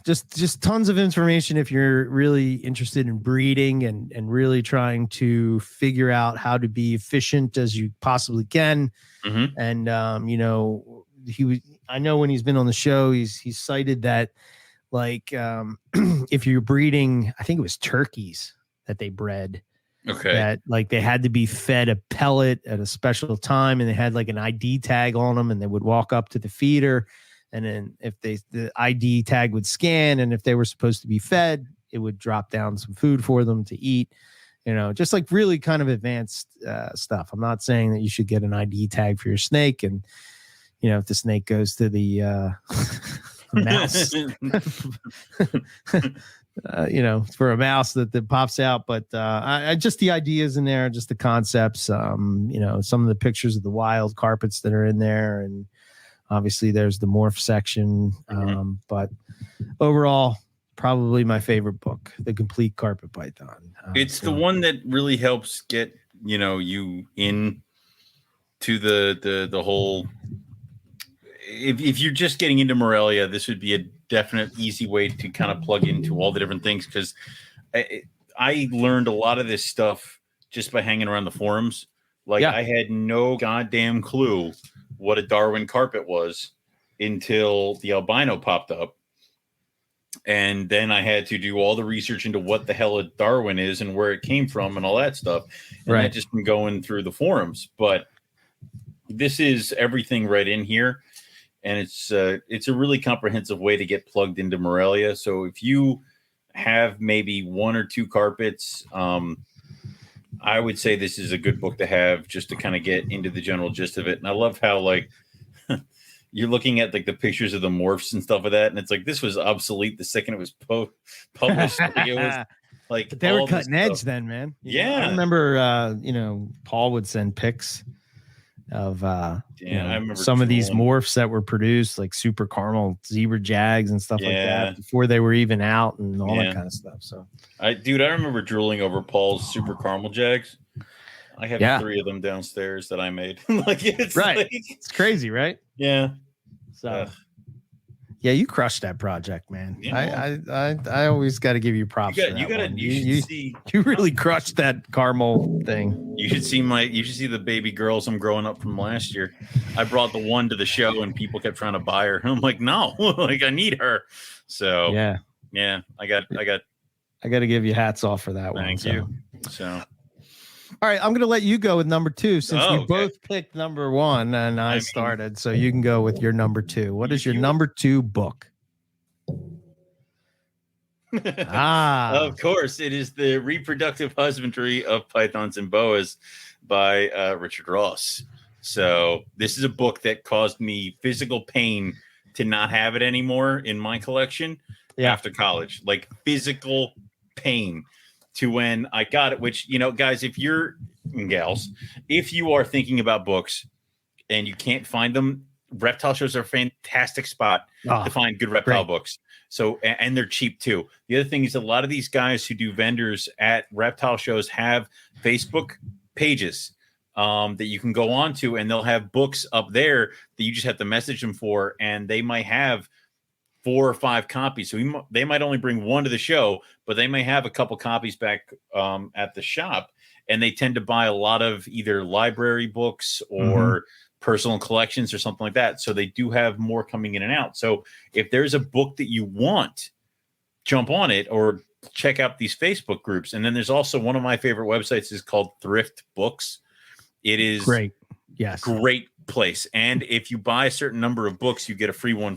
Just tons of information if you're really interested in breeding and really trying to figure out how to be efficient as you possibly can. And I know when he's been on the show, he's cited that like if you're breeding, I think it was turkeys that they bred. That like they had to be fed a pellet at a special time, and they had like an ID tag on them, and they would walk up to the feeder, and then if the ID tag would scan, and if they were supposed to be fed, it would drop down some food for them to eat. Just like really kind of advanced stuff. I'm not saying that you should get an ID tag for your snake, and if the snake goes to the mouse. For a mouse that pops out, but I just the ideas in there, just the concepts, some of the pictures of the wild carpets that are in there, and obviously there's the morph section. But overall, probably my favorite book, The Complete Carpet Python. It's the one that really helps get you in to the whole. If you're just getting into Morelia, this would be a definite easy way to kind of plug into all the different things, because I learned a lot of this stuff just by hanging around the forums. I had no goddamn clue what a Darwin carpet was until the albino popped up. And then I had to do all the research into what the hell a Darwin is and where it came from and all that stuff. And I just been going through the forums. But this is everything right in here. And it's a really comprehensive way to get plugged into Morelia. So if you have maybe 1 or 2 carpets, I would say this is a good book to have just to kind of get into the general gist of it. And I love how like you're looking at like the pictures of the morphs and stuff of that, and it's like this was obsolete the second it was published. Like, it was like but they were cutting edge then, man. I remember Paul would send pics of I remember some of these morphs that were produced, like super caramel zebra jags and stuff like that, before they were even out and all that kind of stuff. So I remember drooling over Paul's super caramel jags. I have 3 of them downstairs that I made. Like it's right. It's crazy, right? Yeah. So yeah, you crushed that project, man. Yeah. I always got to give you props. You really crushed that caramel thing. You should see the baby girls I'm growing up from last year. I brought the one to the show and people kept trying to buy her. I'm like, no, like I need her. So yeah, I got to give you hats off for that one. Thank you. So all right, I'm going to let you go with number 2 since we both picked number 1 and I started. So you can go with your number 2. What is your number 2 book? Of course, it is The Reproductive Husbandry of Pythons and Boas by Richard Ross. So this is a book that caused me physical pain to not have it anymore in my collection after college, like physical pain. To when I got it, which, guys, if you're gals, if you are thinking about books and you can't find them, reptile shows are a fantastic spot to find good reptile books. So, and they're cheap too. The other thing is a lot of these guys who do vendors at reptile shows have Facebook pages that you can go on to, and they'll have books up there that you just have to message them for, and they might have 4 or 5 copies. So they might only bring 1 to the show, but they may have a couple copies back at the shop. And they tend to buy a lot of either library books or personal collections or something like that. So they do have more coming in and out. So if there's a book that you want, jump on it or check out these Facebook groups. And then there's also one of my favorite websites is called Thrift Books. It is great. Yes. Great place. And if you buy a certain number of books, you get a free one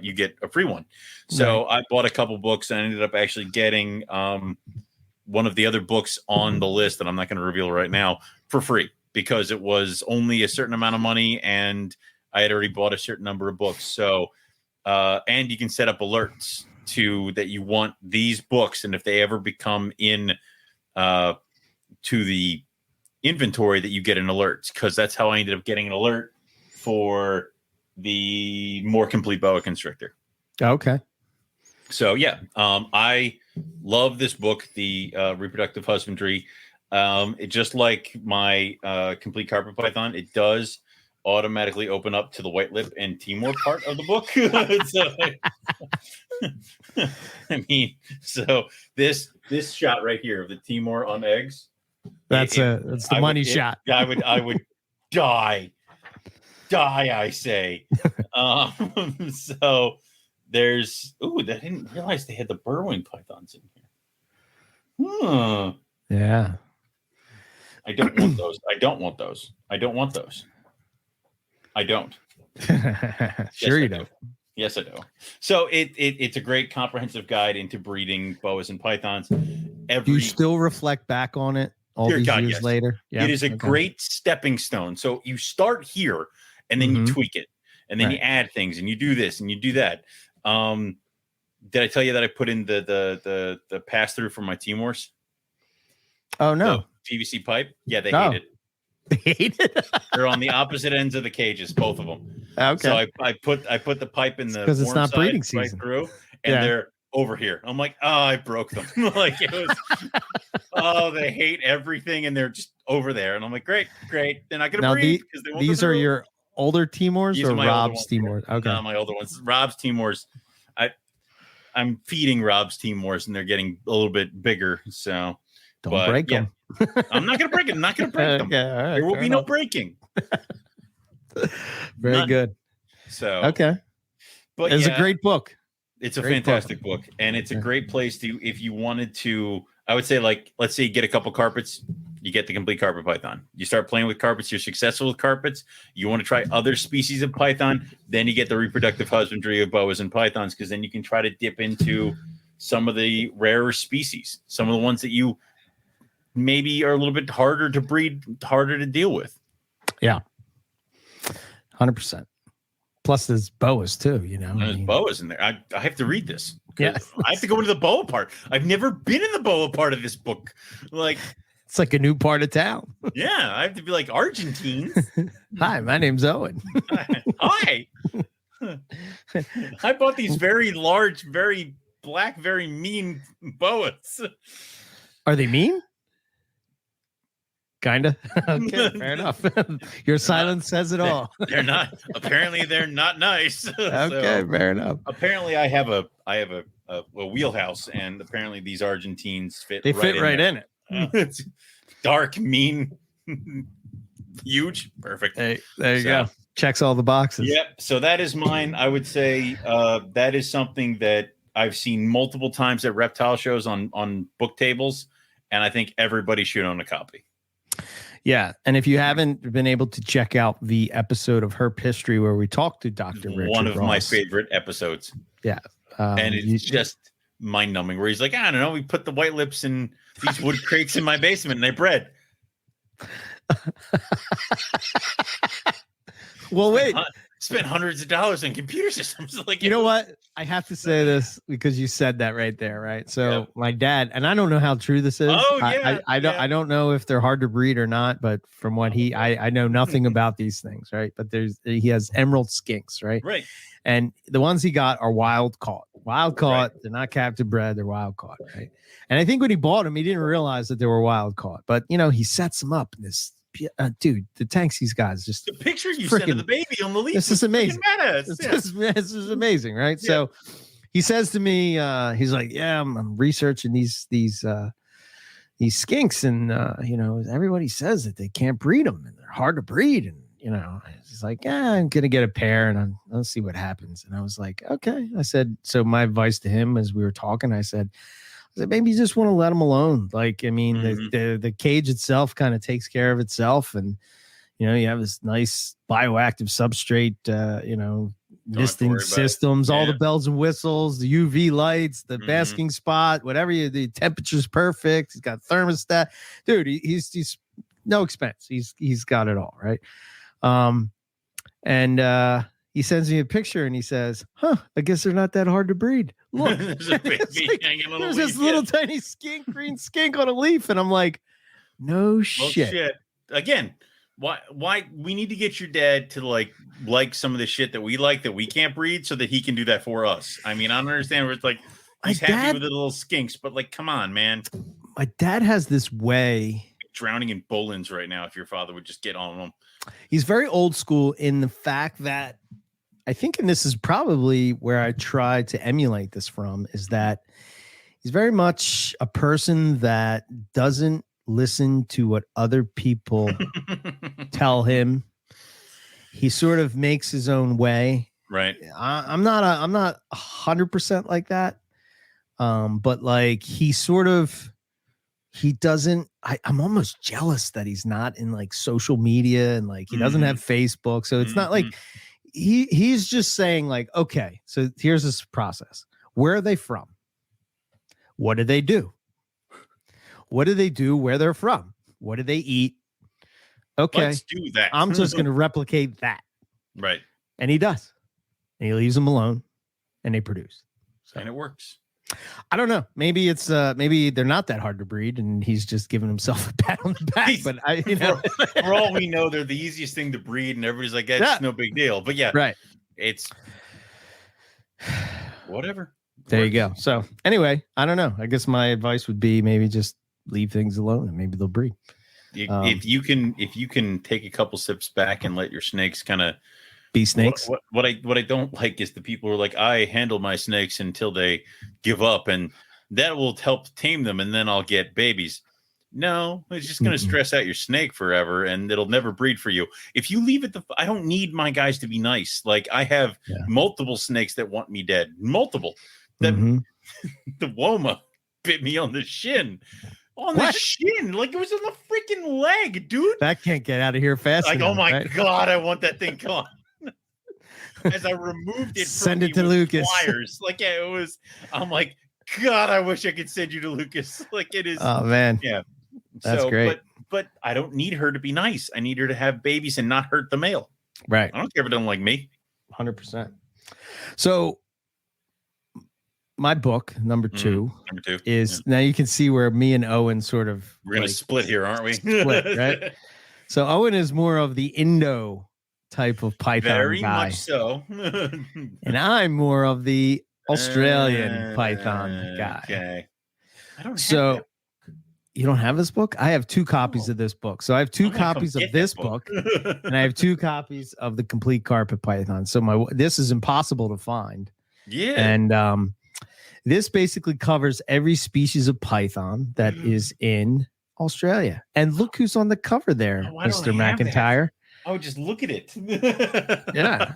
you get a free one. So I bought a couple books and I ended up actually getting one of the other books on the list that I'm not going to reveal right now for free because it was only a certain amount of money and I had already bought a certain number of books. So, and you can set up alerts that you want these books. And if they ever become in to the inventory, that you get an alert, because that's how I ended up getting an alert for the More Complete Boa Constrictor. Okay. So I love this book, The Reproductive Husbandry. It just like my Complete Carpet Python, it does automatically open up to the white lip and Timor part of the book. So this shot right here of the Timor on eggs. That's the money shot. I would die, I say. So there's I didn't realize they had the burrowing pythons in here. Yeah. I don't want those. I don't. Sure you don't. Yes, I do. So it's a great comprehensive guide into breeding boas and pythons. Do you still reflect back on it all these years later? Yeah. It is a great stepping stone. So you start here and then you tweak it and then you add things and you do this and you do that. Did I tell you that I put in the pass through for my Timors? Oh no. The PVC pipe? Yeah, they hate it. They hate it. They're on the opposite ends of the cages, both of them. Okay. So I put the pipe in the because it's not breeding season right through, and they're over here. I'm like, I broke them. Like it was. They hate everything, and they're just over there. And I'm like, great. They're not going to breed because they won't. These are your older Timors or Rob's Timors? Okay, no, my older ones. Rob's Timors. I'm feeding Rob's Timors, and they're getting a little bit bigger. So don't break them. I'm not going to break them. Not going to break them. Okay, all right, there will be no breaking. Very good. So okay, but it's a great book. It's a fantastic book, and it's a great place to, if you wanted to, I would say, like, let's say you get a couple carpets, you get the Complete Carpet Python. You start playing with carpets, you're successful with carpets, you want to try other species of python, then you get the Reproductive Husbandry of boas and pythons, because then you can try to dip into some of the rarer species, some of the ones that you maybe are a little bit harder to breed, harder to deal with. Yeah. 100%. Plus there's boas too, There's boas in there. I have to read this. Yeah. I have to go into the boa part. I've never been in the boa part of this book. Like, it's like a new part of town. Yeah, I have to be like Argentine. Hi, my name's Owen. Hi. I bought these very large, very black, very mean boas. Are they mean? Kinda. Okay, fair enough. Your silence says it all. They're not. Apparently, they're not nice. Okay, fair enough. Apparently, I have a wheelhouse, and apparently these Argentines fit. They fit right in it. It's dark, mean, huge, perfect. Hey, there you go. Checks all the boxes. Yep. So that is mine. I would say that is something that I've seen multiple times at reptile shows on book tables, and I think everybody should own a copy. Yeah, and if you haven't been able to check out the episode of Herp History where we talked to Dr. Richard one of Ross, my favorite episodes. Yeah, and it's just mind-numbing. Where he's like, I don't know, we put the white lips in these wood crates in my basement, and they bred. Well, wait. Spent hundreds of dollars on computer systems. Like, you know what? I have to say this because you said that right there, right? So my dad, and I don't know how true this is. Oh yeah. I don't know if they're hard to breed or not, but from what I know nothing about these things, right? But he has emerald skinks, right? Right. And the ones he got are wild caught. Wild caught. Right. They're not captive bred. They're wild caught, right? And I think when he bought them, he didn't realize that they were wild caught. But he sets them up in this. Dude, the tanks these guys just the picture you sent of the baby on the leaf. This is amazing. This is amazing, right? Yeah. So he says to me, he's like, "Yeah, I'm researching these skinks, and everybody says that they can't breed them, and they're hard to breed, and he's like, yeah, I'm gonna get a pair, and I'll see what happens." And I was like, okay. I said, so my advice to him as we were talking, I said, maybe you just want to let them alone. Like, I mean, the cage itself kind of takes care of itself. And, you have this nice bioactive substrate, misting systems, all the bells and whistles, the UV lights, the basking spot, whatever the temperature's perfect. He's got thermostat. Dude, he's no expense. He's got it all. Right. He sends me a picture and he says, I guess they're not that hard to breed. Look, there's a baby hanging on a leaf. There's this little tiny green skink on a leaf. And I'm like, no shit. Again, why we need to get your dad to like some of the shit that we like that we can't breed so that he can do that for us. I mean, I don't understand where it's like he's happy with the little skinks, but like, come on, man. My dad has this way. Drowning in Bolins right now if your father would just get on them. He's very old school in the fact that I think, and this is probably where I try to emulate this from, is that he's very much a person that doesn't listen to what other people tell him. He sort of makes his own way. Right. I'm not 100% like that. But like he doesn't, I'm almost jealous that he's not in like social media and like he doesn't have Facebook. So it's not like he's just saying like, okay, so here's this process. Where are they from? What do they do? What do they do where they're from? What do they eat? Okay. Let's do that. I'm just going to replicate that. Right. And he does. And he leaves them alone and they produce. So. And it works. I don't know. Maybe it's maybe they're not that hard to breed, and he's just giving himself a pat on the back. But for all we know, they're the easiest thing to breed, and everybody's like, "That's no big deal." But yeah, right. It's whatever. There you go. So anyway, I don't know. I guess my advice would be maybe just leave things alone, and maybe they'll breed. If you can take a couple sips back and let your snakes kind of be snakes. What I don't like is the people who are like, I handle my snakes until they give up, and that will help tame them, and then I'll get babies. No, it's just going to stress out your snake forever, and it'll never breed for you. If you leave it, I don't need my guys to be nice. Like I have multiple snakes that want me dead. Multiple. That the Woma bit me on the shin. The shin, like it was on the freaking leg, dude. That can't get out of here fast. Like, enough, oh my God, I want that thing gone. As I removed it, send it to Lucas. Pliers. Like, yeah, it was. I'm like, God, I wish I could send you to Lucas. Like, it is. Oh man, yeah, that's great. But I don't need her to be nice. I need her to have babies and not hurt the male. Right. I don't care if it doesn't like me. 100%. So, my book number two is now you can see where me and Owen sort of we're gonna split here, aren't we? Split, right? So Owen is more of the Indo type of python very guy. Much so. And I'm more of the Australian python guy. Okay. I don't have You don't have this book? I have 2 copies of this book. So I have 2 copies of this book and I have 2 copies of the Complete Carpet Python. So this is impossible to find. Yeah. And this basically covers every species of python that is in Australia. And look who's on the cover there, Mr. McIntyre. Oh, just look at it. Yeah.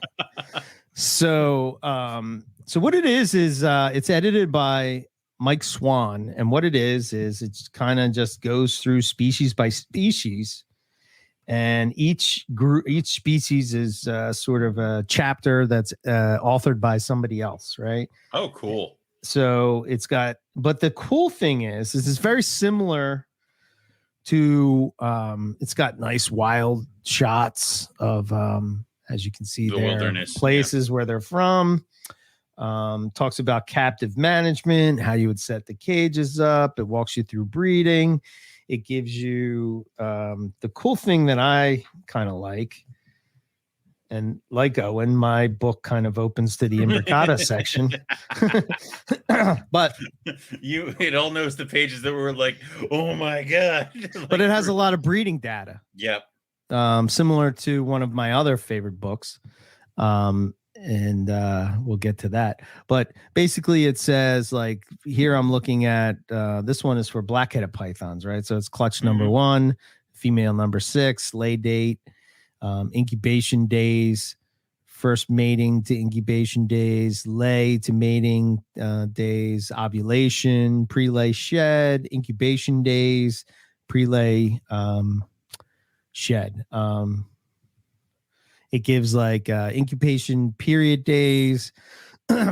So what it is it's edited by Mike Swan, and what it is it's kind of just goes through species by species, and each species is sort of a chapter that's authored by somebody else, right? Oh, cool. So but the cool thing is it's very similar to it's got nice wild shots of as you can see the there, wilderness, places where they're from. Talks about captive management, how you would set the cages up. It walks you through breeding. It gives you the cool thing that I kind of like. And like Owen, my book kind of opens to the Imbricata section. But it all knows the pages that were like, oh my God. Like, but it has a lot of breeding data. Yep. Similar to one of my other favorite books. And we'll get to that. But basically it says, like, here I'm looking at this one is for black-headed pythons, right? So it's clutch number 1, female number 6, lay date, incubation days, first mating to incubation days, lay to mating days, ovulation, pre-lay shed, incubation days, pre-lay shed. It gives like incubation period days,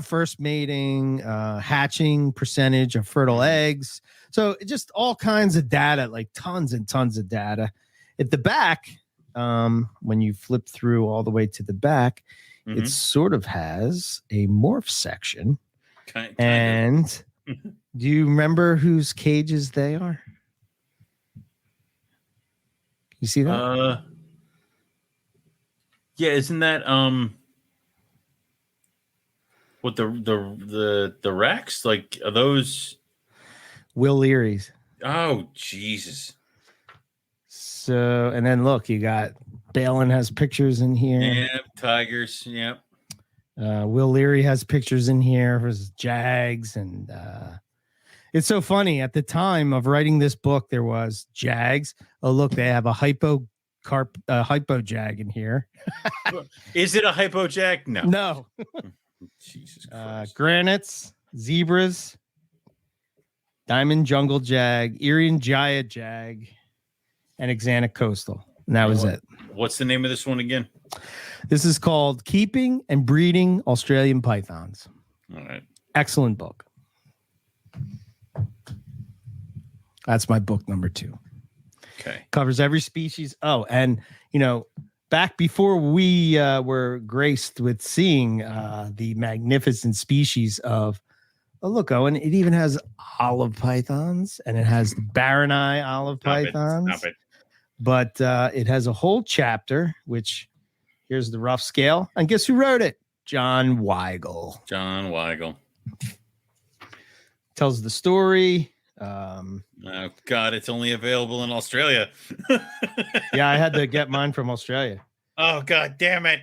first mating, hatching percentage of fertile eggs. So just all kinds of data, like tons and tons of data. At the back, when you flip through all the way to the back, it sort of has a morph section. And do you remember whose cages they are? You see that? Yeah, isn't that what the Rex? Like, are those Will Leary's? Oh, Jesus. So, and then look, you got Balin has pictures in here. Yeah, tigers. Yep. Will Leary has pictures in here for his Jags, and it's so funny. At the time of writing this book, there was Jags. Oh, look, they have a hypo Jag in here. Is it a hypo Jag? No. No. Jesus Christ. Granites, zebras, diamond jungle jag, Irian Jaya jag, and Axanthic coastal. And that was it. What's the name of this one again? This is called Keeping and Breeding Australian Pythons. All right. Excellent book. That's my book number 2. Okay. Covers every species. Oh, and back before we were graced with seeing the magnificent species of, oh, look, Owen, it even has olive pythons, and it has the Baroni olive pythons. Stop it. But it has a whole chapter, which here's the rough scale. And guess who wrote it? John Weigel. John Weigel. Tells the story. Oh God, it's only available in Australia. Yeah, I had to get mine from Australia. Oh God, damn it!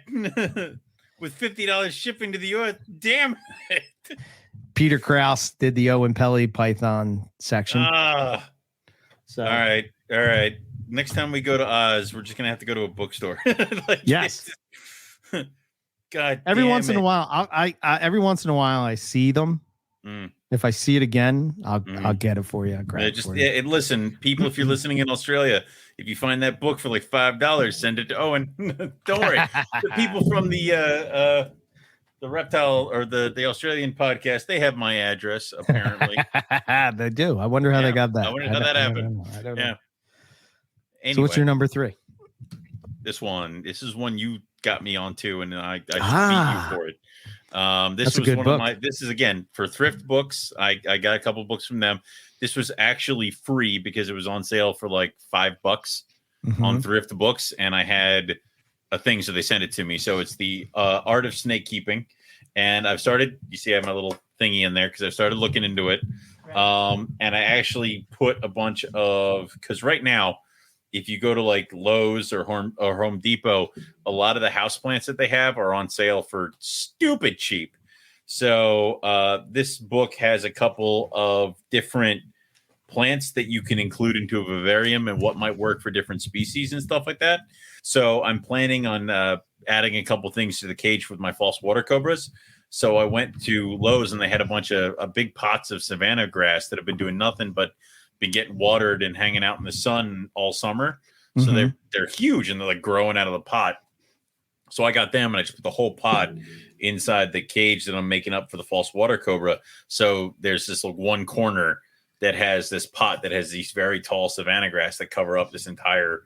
With $50 shipping to the US, damn it! Peter Krause did the Owen Pelly Python section. So all right. Next time we go to Oz, we're just gonna have to go to a bookstore. Yes. God. Every once in a while, I see them. If I see it again, I'll get it for you. I'll grab it for you. And listen, people, if you're listening in Australia, if you find that book for like $5, send it to Owen. Don't worry. The people from the Reptile or the Australian podcast, they have my address apparently. They do. I wonder how they got that. I wonder how that happened. I don't know. Anyway, so what's your number 3? This is one you got me onto, and I beat you for it. This was one of my. This is again for Thrift Books. I got a couple books from them. This was actually free because it was on sale for like $5 on Thrift Books, and I had a thing, so they sent it to me. So it's the Art of Snake Keeping, and I've started. You see, I have my little thingy in there because I've started looking into it. And I actually put a bunch of, because right now, if you go to like Lowe's or Home Depot, a lot of the houseplants that they have are on sale for stupid cheap. So this book has a couple of different plants that you can include into a vivarium and what might work for different species and stuff like that. So I'm planning on adding a couple things to the cage with my false water cobras. So I went to Lowe's and they had a bunch of big pots of savanna grass that have been doing nothing but been getting watered and hanging out in the sun all summer. So they're huge and they're like growing out of the pot. So I got them and I just put the whole pot inside the cage that I'm making up for the false water cobra. So there's this like one corner that has this pot that has these very tall savanna grass that cover up this entire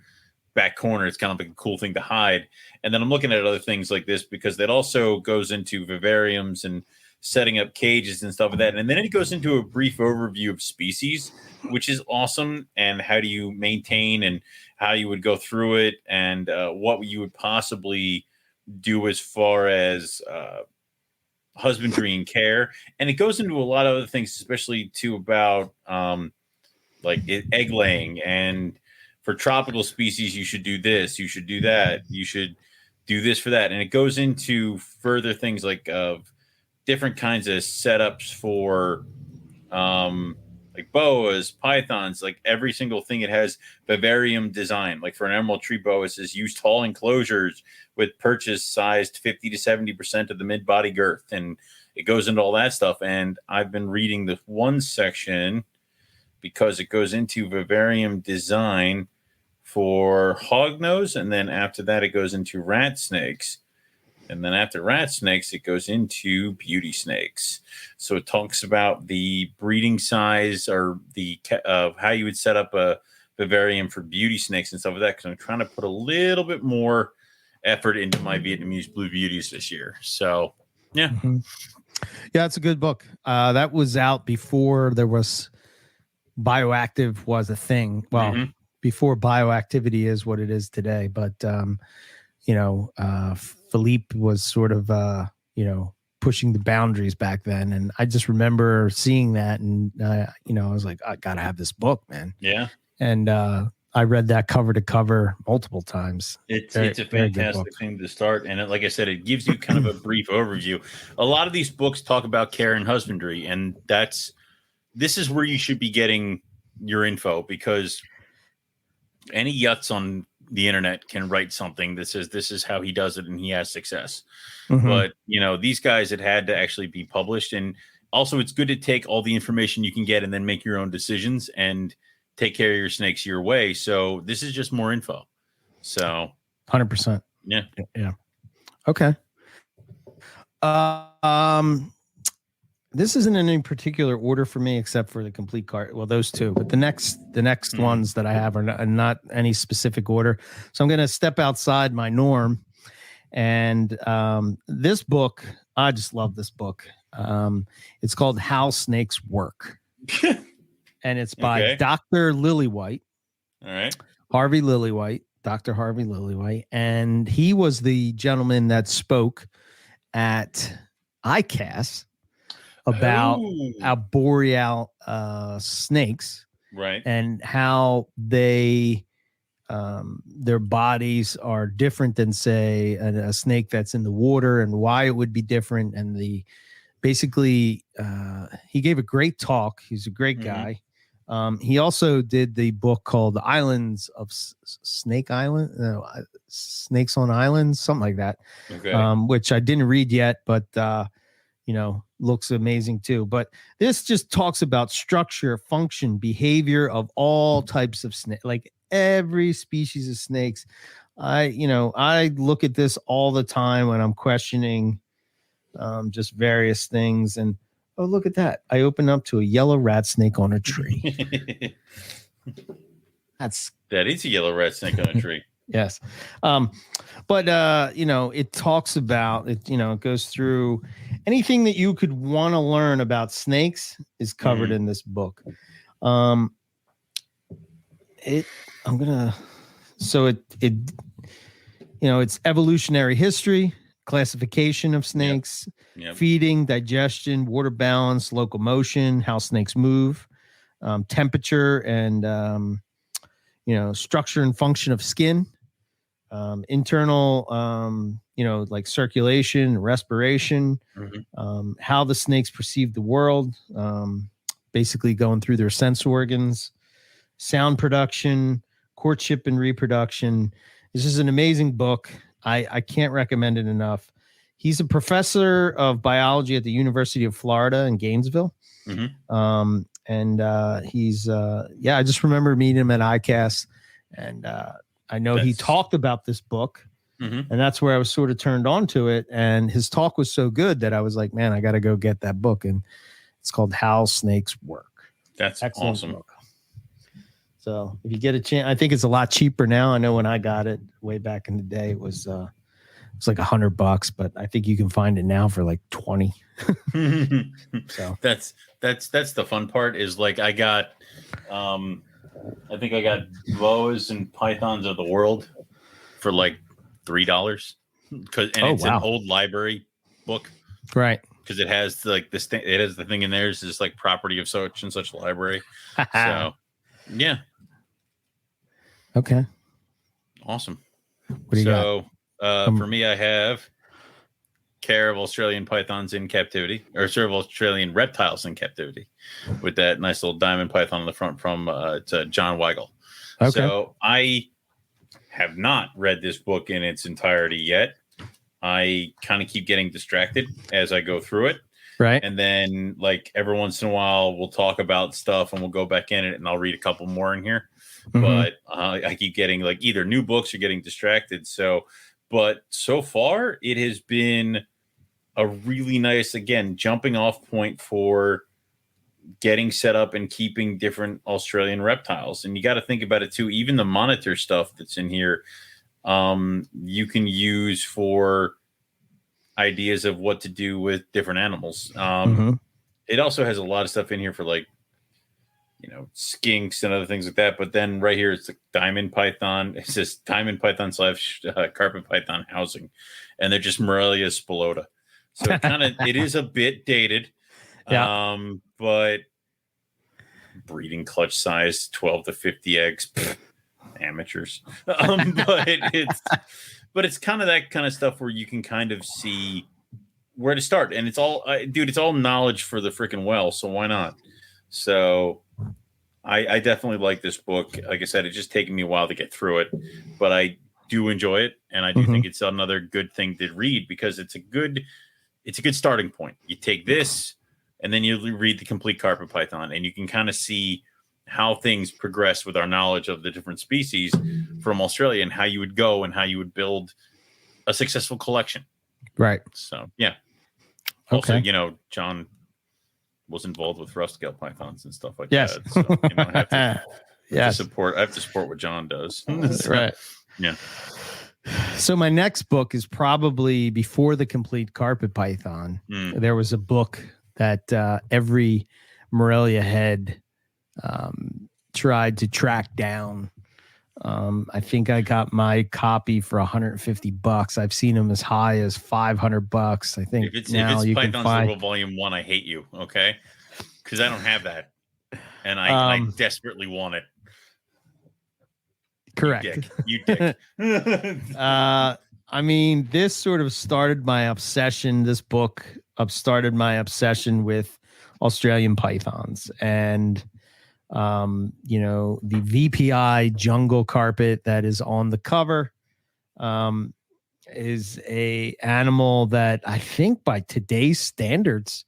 back corner. It's kind of like a cool thing to hide. And then I'm looking at other things like this because that also goes into vivariums and setting up cages and stuff like that. And then it goes into a brief overview of species, which is awesome. And how do you maintain and how you would go through it and what you would possibly do as far as husbandry and care. And it goes into a lot of other things, especially too about like egg laying. And for tropical species, you should do this, you should do that, you should do this for that. And it goes into further things like different kinds of setups for like boas, pythons, like every single thing. It has vivarium design. Like for an emerald tree boa, it says use tall enclosures with perches sized 50 to 70% of the mid-body girth. And it goes into all that stuff. And I've been reading the one section because it goes into vivarium design for hognose. And then after that, it goes into rat snakes. And then after rat snakes, it goes into beauty snakes. So it talks about the breeding size or the how you would set up a vivarium for beauty snakes and stuff like that. Because I'm trying to put a little bit more effort into my Vietnamese blue beauties this year. So, yeah. Yeah, it's a good book. That was out before there was bioactive was a thing. Well, before bioactivity is what it is today. But, Philippe was sort of, pushing the boundaries back then. And I just remember seeing that. And, I was like, I got to have this book, man. Yeah. And I read that cover to cover multiple times. It's a fantastic thing to start. And like I said, it gives you kind of a brief overview. A lot of these books talk about care and husbandry. And this is where you should be getting your info, because any yuts on the internet can write something that says this is how he does it and he has success. But these guys, it had to actually be published. And also it's good to take all the information you can get and then make your own decisions and take care of your snakes your way. So this is just more info. So 100%. Yeah. Okay. This isn't in any particular order for me, except for the complete cart. Well, those two, but the next ones that I have are not any specific order. So I'm going to step outside my norm. And this book, I just love this book. It's called How Snakes Work. And it's by Dr. Lillywhite. All right. Harvey Lillywhite, Dr. Harvey Lillywhite. And he was the gentleman that spoke at ICAST about arboreal snakes, right? And how they their bodies are different than, say, a snake that's in the water, and why it would be different. And basically he gave a great talk. He's a great guy. He also did the book called The Islands of Snakes on Islands, something like that, which I didn't read yet, but looks amazing too. But this just talks about structure, function, behavior of all types of snake, like every species of snakes. I look at this all the time when I'm questioning just various things. And oh, look at that. I open up to a yellow rat snake on a tree. That is a yellow rat snake on a tree. Yes. But it talks about it, it goes through anything that you could want to learn about snakes is covered in this book. It's evolutionary history, classification of snakes, feeding, digestion, water balance, locomotion, how snakes move, temperature, and structure and function of skin, internal, like circulation, respiration, how the snakes perceive the world, basically going through their sense organs, sound production, courtship and reproduction. This is an amazing book. I can't recommend it enough. He's a professor of biology at the University of Florida in Gainesville. He's I just remember meeting him at ICAST, and I know he talked about this book, and that's where I was sort of turned on to it. And his talk was so good that I was like, man, I got to go get that book. And it's called How Snakes Work. That's excellent awesome book. So if you get a chance, I think it's a lot cheaper now. I know when I got it way back in the day, it was like $100, but I think you can find it now for like 20. So that's the fun part is like I got, I think I got Boas and Pythons of the World for like $3 it's an old library book, right? Because it has like this thing, it has the thing in there is just like property of such and such library. So yeah. Okay. Awesome. What do you got? For me, I have Care of Australian Pythons in Captivity, or Care of Australian Reptiles in Captivity, with that nice little diamond python on the front from John Weigel. Okay. So I have not read this book in its entirety yet. I kind of keep getting distracted as I go through it. Right. And then like every once in a while we'll talk about stuff and we'll go back in it and I'll read a couple more in here. But I keep getting like either new books or getting distracted. But so far it has been a really nice, again, jumping off point for getting set up and keeping different Australian reptiles. And you got to think about it too. Even the monitor stuff that's in here, you can use for ideas of what to do with different animals. It also has a lot of stuff in here for like, skinks and other things like that. But then right here, it's the diamond python. It says diamond python / carpet python housing. And they're just Morelia spilota. So it is a bit dated. Yeah. But breeding clutch size, 12 to 50 eggs. Amateurs. But it's kind of that kind of stuff where you can kind of see where to start. And it's all, it's all knowledge for the freaking well. So why not? So I definitely like this book. Like I said, it's just taken me a while to get through it, but I do enjoy it. And I do think it's another good thing to read because it's a good starting point. You take this and then you read the complete carpet python and you can kind of see how things progress with our knowledge of the different species from Australia and how you would go and how you would build a successful collection. Right. So, yeah. Also, John was involved with rust scale pythons and stuff like that. So, I have to support what John does. Right. Yeah. So my next book is probably before the complete carpet python. There was a book that every Morelia head tried to track down. I think I got my copy for $150. I've seen them as high as $500. I think if it's you Python's can find Little Volume 1, I hate you. Okay, because I don't have that, and I desperately want it. Correct. You dick. I mean, this sort of started my obsession. This book started my obsession with Australian pythons and. The VPI jungle carpet that is on the cover is a animal that I think by today's standards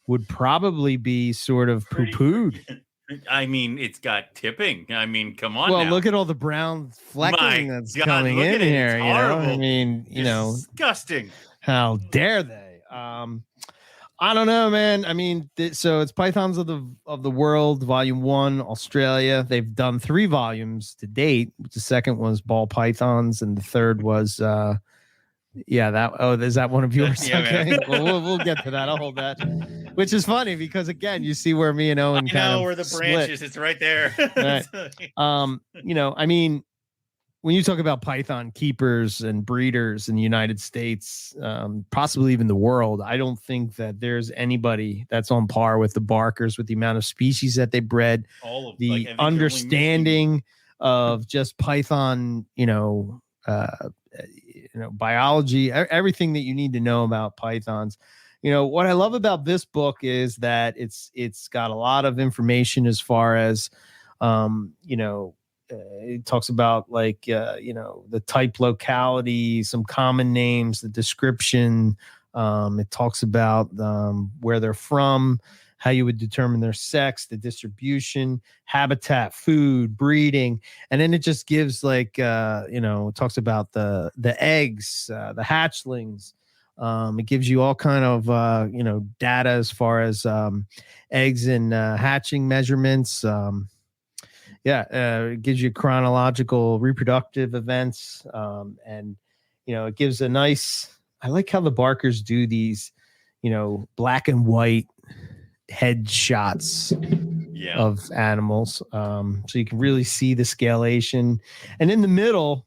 would probably be sort of poo-pooed. I mean, it's got tipping. I mean, come on. Well, now. Look at all the brown flecking that's coming in here. It's horrible. I mean, disgusting. How dare they? I don't know, man. I mean, so it's Pythons of the World, Volume 1, Australia. They've done 3 volumes to date. The second was Ball Pythons, and the third was, is that one of yours? Yeah, okay, well, we'll get to that. I'll hold that. Which is funny because again, you see where me and Owen kind of where the branches. It's right there. Right. I mean, when you talk about python keepers and breeders in the United States, possibly even the world, I don't think that there's anybody that's on par with the Barkers, with the amount of species that they bred, the understanding of just python, biology, everything that you need to know about pythons. What I love about this book is that it's got a lot of information as far as, it talks about the type locality, some common names, the description. It talks about where they're from, how you would determine their sex, the distribution, habitat, food, breeding. And then it just gives it talks about the eggs, the hatchlings. It gives you all kind of, data as far as eggs and hatching measurements. It gives you chronological reproductive events. And, it gives a nice, I like how the Barkers do these, black and white head shots of animals. So you can really see the scalation. And in the middle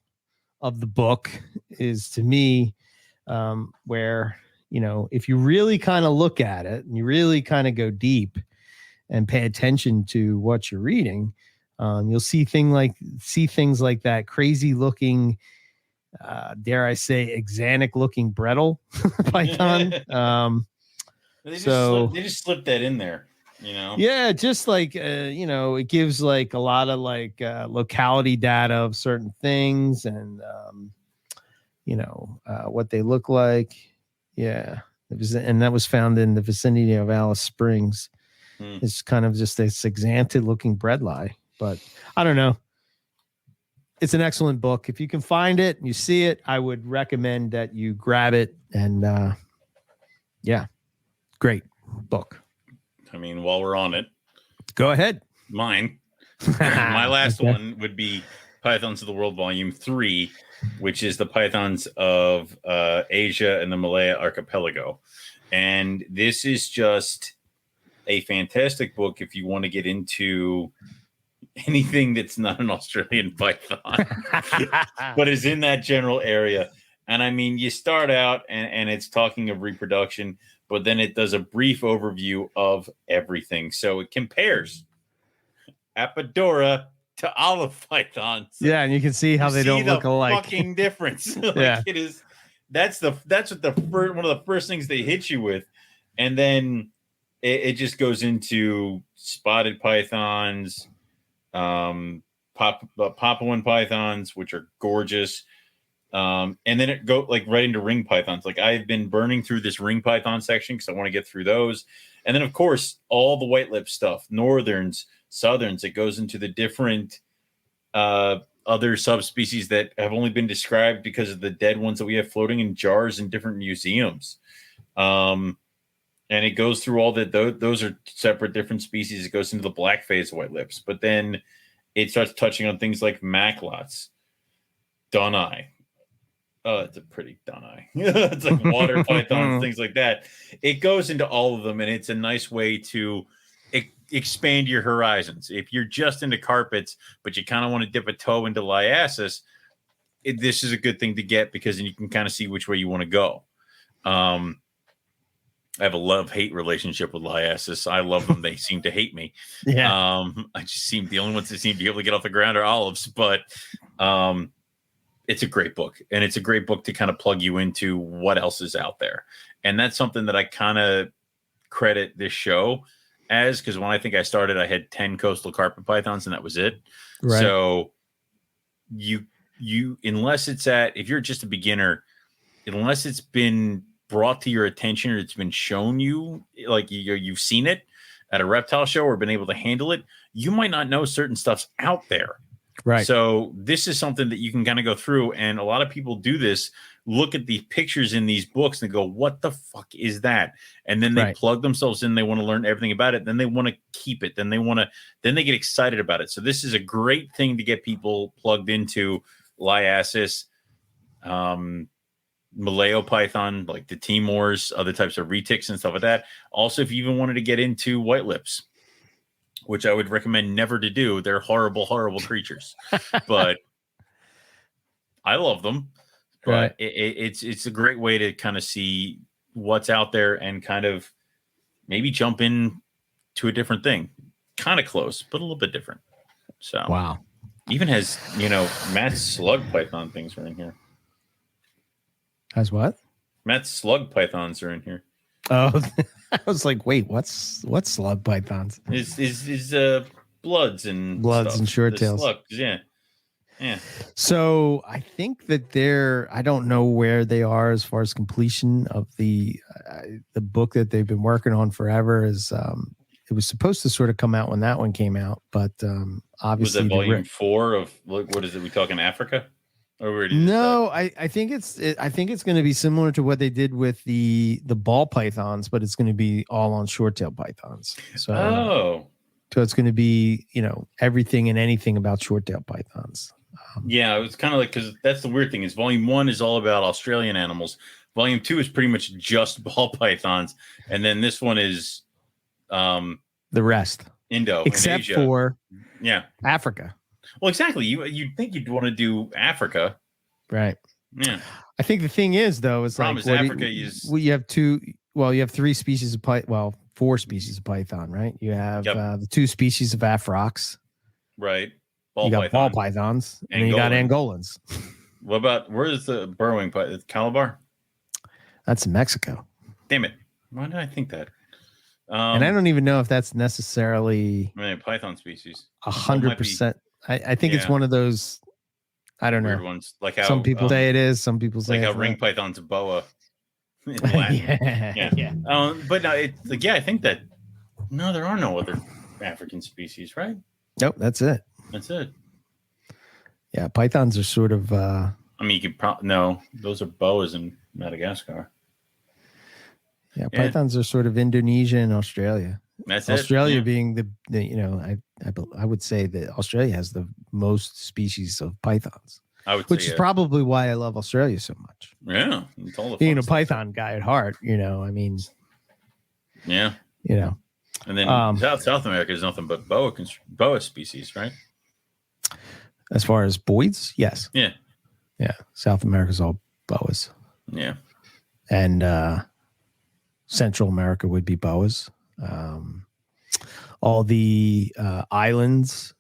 of the book is, to me, where, if you really kind of look at it and you really kind of go deep and pay attention to what you're reading, you'll see things like that crazy looking, dare I say, axanthic looking brettle python. They just slipped that in there, Yeah, just it gives like a lot of locality data of certain things and what they look like. Yeah, and that was found in the vicinity of Alice Springs. It's kind of just this axanthic looking breadlie. But I don't know. It's an excellent book. If you can find it and you see it, I would recommend that you grab it. And great book. I mean, while we're on it, go ahead. Mine. My last one would be Pythons of the World Volume 3, which is the pythons of Asia and the Malaya Archipelago. And this is just a fantastic book if you want to get into anything that's not an Australian python, but is in that general area. And I mean, you start out and it's talking of reproduction, but then it does a brief overview of everything. So it compares Apodora to olive pythons. Yeah, and you can see how they don't look alike. Fucking difference. It is. That's one of the first things they hit you with, and then it just goes into spotted pythons, Papuan pythons, which are gorgeous. And then it go right into ring pythons. I've been burning through this ring python section because I want to get through those. And then of course, all the white lip stuff, northerns, southerns, it goes into the different, other subspecies that have only been described because of the dead ones that we have floating in jars in different museums. And it goes through all that. Those are separate different species. It goes into the black phase white lips, but then it starts touching on things like maclots, dunai. Oh, it's a pretty dunai. It's like water pythons, things like that. It goes into all of them, and it's a nice way to expand your horizons. If you're just into carpets, but you kind of want to dip a toe into liasis, this is a good thing to get because then you can kind of see which way you want to go. I have a love-hate relationship with liasis. I love them. They seem to hate me. Yeah. I just seem the only ones that seem to be able to get off the ground are olives, but it's a great book, and it's a great book to kind of plug you into what else is out there. And that's something that I kind of credit this show as, because when I think I started, I had 10 coastal carpet pythons and that was it. Right. So you, unless if you're just a beginner, unless it's been brought to your attention or it's been shown you, like you've seen it at a reptile show or been able to handle it, you might not know certain stuff's out there. Right. So this is something that you can kind of go through, and a lot of people do this, look at the pictures in these books and go, what the fuck is that? And then they plug themselves in. They want to learn everything about it. Then they want to keep it. Then they get excited about it. So this is a great thing to get people plugged into liasis, Malayo python, like the Timors, other types of retics and stuff like that. Also, if you even wanted to get into white lips, which I would recommend never to do. They're horrible, horrible creatures. But I love them, but it's a great way to kind of see what's out there and kind of maybe jump in to a different thing. Kind of close, but a little bit different. So wow. Even has, Matt's slug python things are in here. Has what? Matt's slug pythons are in here. Oh, I was like, wait, what's slug pythons? Is bloods and short tails. Slugs, yeah. So I think that I don't know where they are as far as completion of the book that they've been working on forever. Is it was supposed to sort of come out when that one came out, but obviously was that volume 4 of what is it? We talking Africa? No, I think it's going to be similar to what they did with the ball pythons, but it's going to be all on short tail pythons. So it's going to be everything and anything about short tail pythons. Yeah, it's kind of like, because that's the weird thing is volume 1 is all about Australian animals. Volume 2 is pretty much just ball pythons, and then this one is the rest except Asia. For Africa. Well, exactly. You'd think you'd want to do Africa, right? Yeah. I think the thing is, though, is Africa you have you have 3 species of 4 species of python, right? You have the 2 species of afrox, right? You got ball pythons, and then you got Angolans. What about, where's the burrowing python? Calabar? That's in Mexico. Damn it. Why did I think that? And I don't even know if that's necessarily python species. 100%. I think it's one of those, I don't weird know. Ones. Like how some people say it is, some people say like how ring python's a boa in Latin. But no, it's like, I think that there are no other African species, right? Nope, that's it. Yeah, pythons are sort of you could no, those are boas in Madagascar. Yeah, pythons are sort of Indonesia and Australia. That's Australia being the I would say that Australia has the most species of pythons. Which is probably why I love Australia so much. Yeah, being a python guy at heart, Yeah. And then South America is nothing but boa species, right? As far as boids, yes. Yeah. South America's all boas. Yeah. And Central America would be boas. All the islands,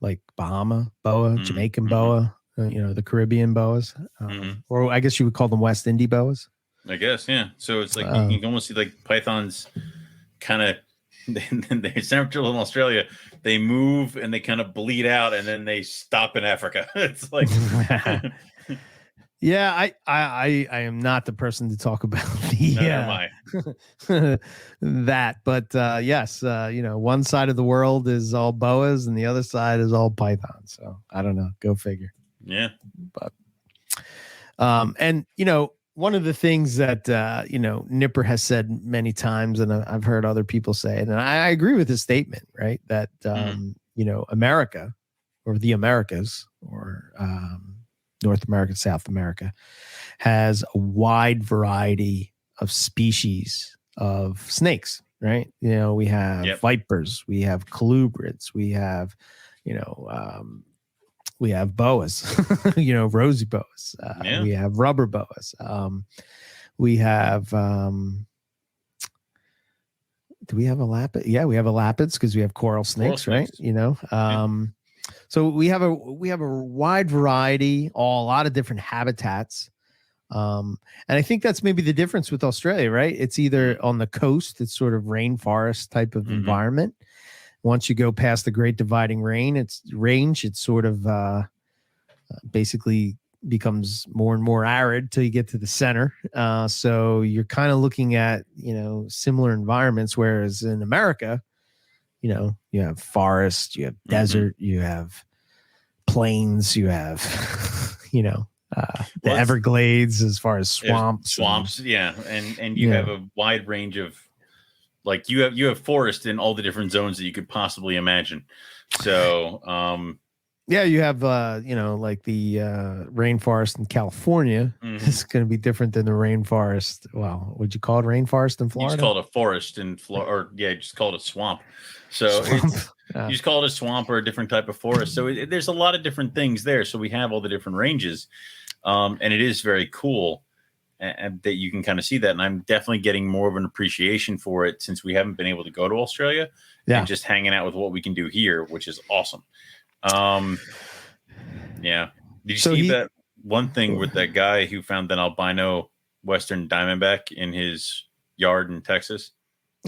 like Bahama boa, Jamaican boa, the Caribbean boas, or I guess you would call them West Indian boas. I guess, yeah. So it's like you can almost see like pythons kind of they're Central in Australia. They move and they kind of bleed out, and then they stop in Africa. It's like. Yeah, I am not the person to talk about that, but yes, one side of the world is all boas and the other side is all pythons. So I don't know, go figure. Yeah, but and one of the things that Nipper has said many times, and I've heard other people say it, and I agree with his statement, right? That America, or the Americas, or North America, South America, has a wide variety of species of snakes, right? We have vipers, we have colubrids, we have, we have boas, rosy boas, we have rubber boas, we have, do we have a lapid? Yeah, we have a lapids because we have coral snakes, right? So we have a wide variety, a lot of different habitats. And I think that's maybe the difference with Australia, right? It's either on the coast, it's sort of rainforest type of environment. Once you go past the Great Dividing Range, it's sort of basically becomes more and more arid till you get to the center. So you're kind of looking at, similar environments, whereas in America, you have forest, you have desert, you have plains, you have, the Everglades as far as swamps. And you have a wide range of, like, you have forest in all the different zones that you could possibly imagine. So, you have, like the rainforest in California. It's going to be different than the rainforest. Well, would you call it rainforest in Florida? You just call it a forest in Florida, or just call it a swamp. So You just call it a swamp or a different type of forest. So there's a lot of different things there. So we have all the different ranges, and it is very cool and that you can kind of see that. And I'm definitely getting more of an appreciation for it since we haven't been able to go to Australia and just hanging out with what we can do here, which is awesome. Yeah. Did you see that one thing with that guy who found an albino Western Diamondback in his yard in Texas?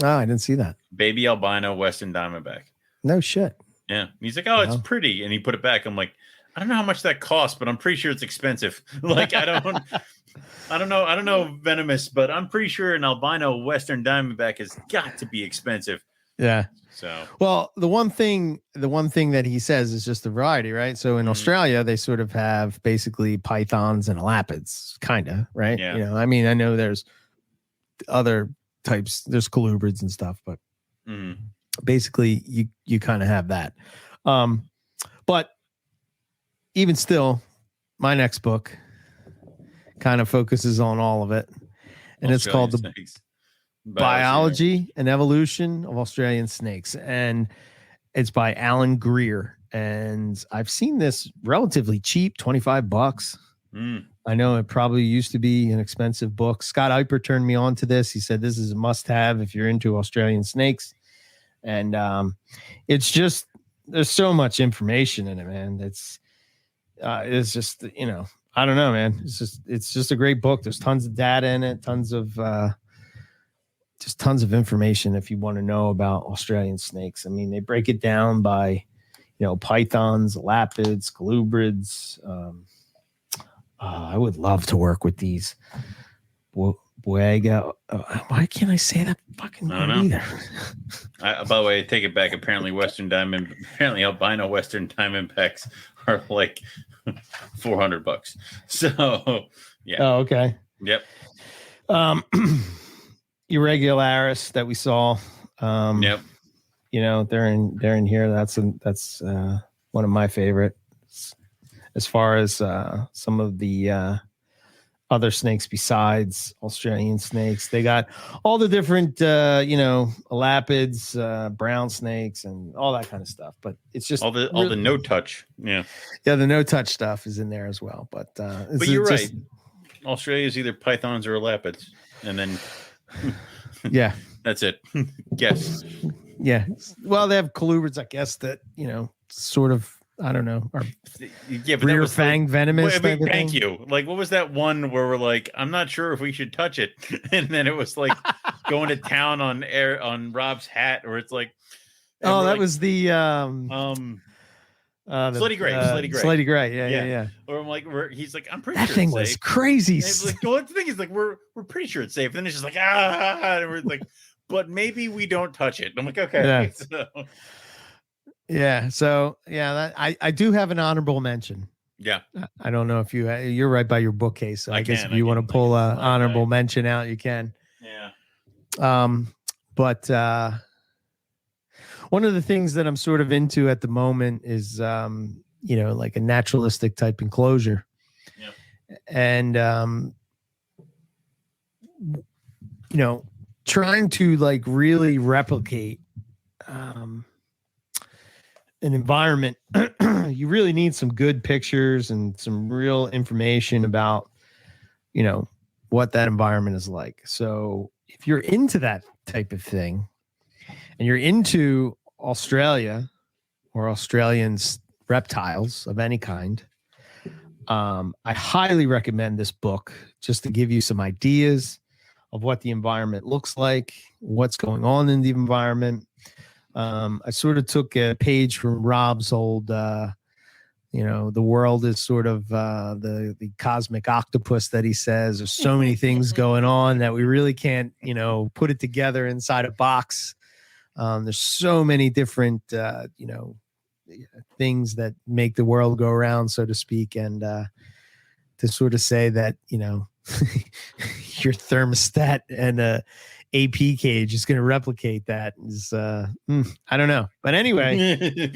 Oh, I didn't see that. Baby albino Western Diamondback. No shit. Yeah. He's like, oh, it's pretty. And he put it back. I'm like, I don't know how much that costs, but I'm pretty sure it's expensive. Like, I don't know venomous, but I'm pretty sure an albino Western Diamondback has got to be expensive. Yeah. So, well, the one thing that he says is just the variety, right? So in Australia, they sort of have basically pythons and elapids, kind of, right? Yeah. You know, I mean, I know there's other types, there's colubrids and stuff, but basically you kind of have that. But even still, my next book kind of focuses on all of it, and it's called The Biology and Evolution of Australian Snakes, and it's by Alan Greer. And I've seen this relatively cheap, $25. I know it probably used to be an expensive book. Scott Eiper turned me on to this. He said this is a must-have if you're into Australian snakes, and it's just there's so much information in it, man. It's just, you know, I don't know, man. It's just a great book. There's tons of data in it, tons of information if you want to know about Australian snakes. I mean, they break it down by, you know, pythons, elapids, colubrids. I would love to work with these. Why can't I say that fucking word either? By the way, I take it back. Apparently albino Western Diamondbacks are like $400. So yeah. Oh, okay. Yep. Irregularis that we saw. Yep. You know, they're in here. That's one of my favorites. As far as some of the other snakes besides Australian snakes, they got all the different, elapids, brown snakes, and all that kind of stuff. But it's just all the no touch. Yeah, the no touch stuff is in there as well. But you're right. Australia is either pythons or elapids, and then yeah, that's it. Guess. Yeah. Well, they have colubrids, I guess, that, you know, sort of, I don't know, are rear fang venomous. Thank you. Like, what was that one where we're like, I'm not sure if we should touch it, and then it was like going to town on Rob's hat, or it's like, oh, that was the Slutty Gray. Yeah. Or I'm like, he's like, I'm pretty that sure thing it's was safe. Crazy. Like, well, the thing is, like, we're pretty sure it's safe. And then it's just like, and we're like, but maybe we don't touch it. And I'm like, okay. Yeah. So yeah, I do have an honorable mention. Yeah. I don't know if you're right by your bookcase. So I guess if you want to pull an honorable mention out, you can. Yeah. But one of the things that I'm sort of into at the moment is, like a naturalistic type enclosure. Yeah. And, trying to like really replicate an environment. You really need some good pictures and some real information about, what that environment is like. So if you're into that type of thing and you're into Australia or Australians reptiles of any kind, I highly recommend this book just to give you some ideas of what the environment looks like, what's going on in the environment. I sort of took a page from Rob's old, the world is sort of the cosmic octopus that he says. There's so many things going on that we really can't, put it together inside a box. There's so many different, things that make the world go around, so to speak. And to sort of say that, your thermostat and a AP cage is going to replicate that is, I don't know. But anyway,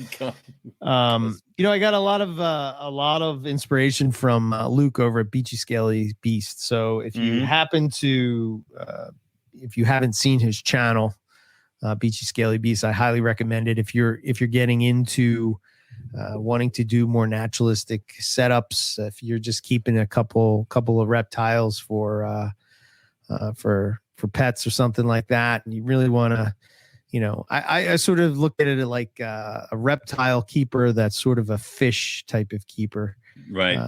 I got a lot of inspiration from Luke over at Beachy Scaly Beast. So if you happen to, if you haven't seen his channel, Beachy Scaly Beast. I highly recommend it if you're getting into wanting to do more naturalistic setups. If you're just keeping a couple of reptiles for pets or something like that, and you really want to, I sort of look at it like a reptile keeper that's sort of a fish type of keeper, right?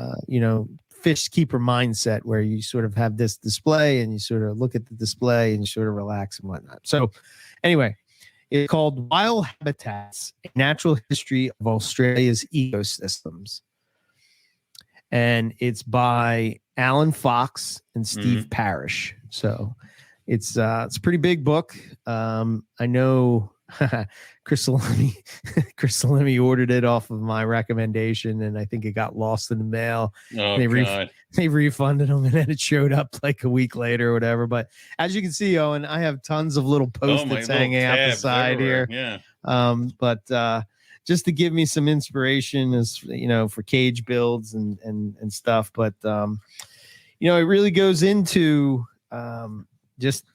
Fish keeper mindset, where you sort of have this display and you sort of look at the display and you sort of relax and whatnot. So anyway, it's called Wild Habitats: A Natural History of Australia's Ecosystems. And it's by Alan Fox and Steve Parrish. So it's a pretty big book. I know Chris Salemi ordered it off of my recommendation, and I think it got lost in the mail. Oh, they refunded them, and then it showed up like a week later or whatever. But as you can see, Owen, I have tons of little post-its hanging out the side here. Yeah. But just to give me some inspiration, as for cage builds and stuff. But it really goes into just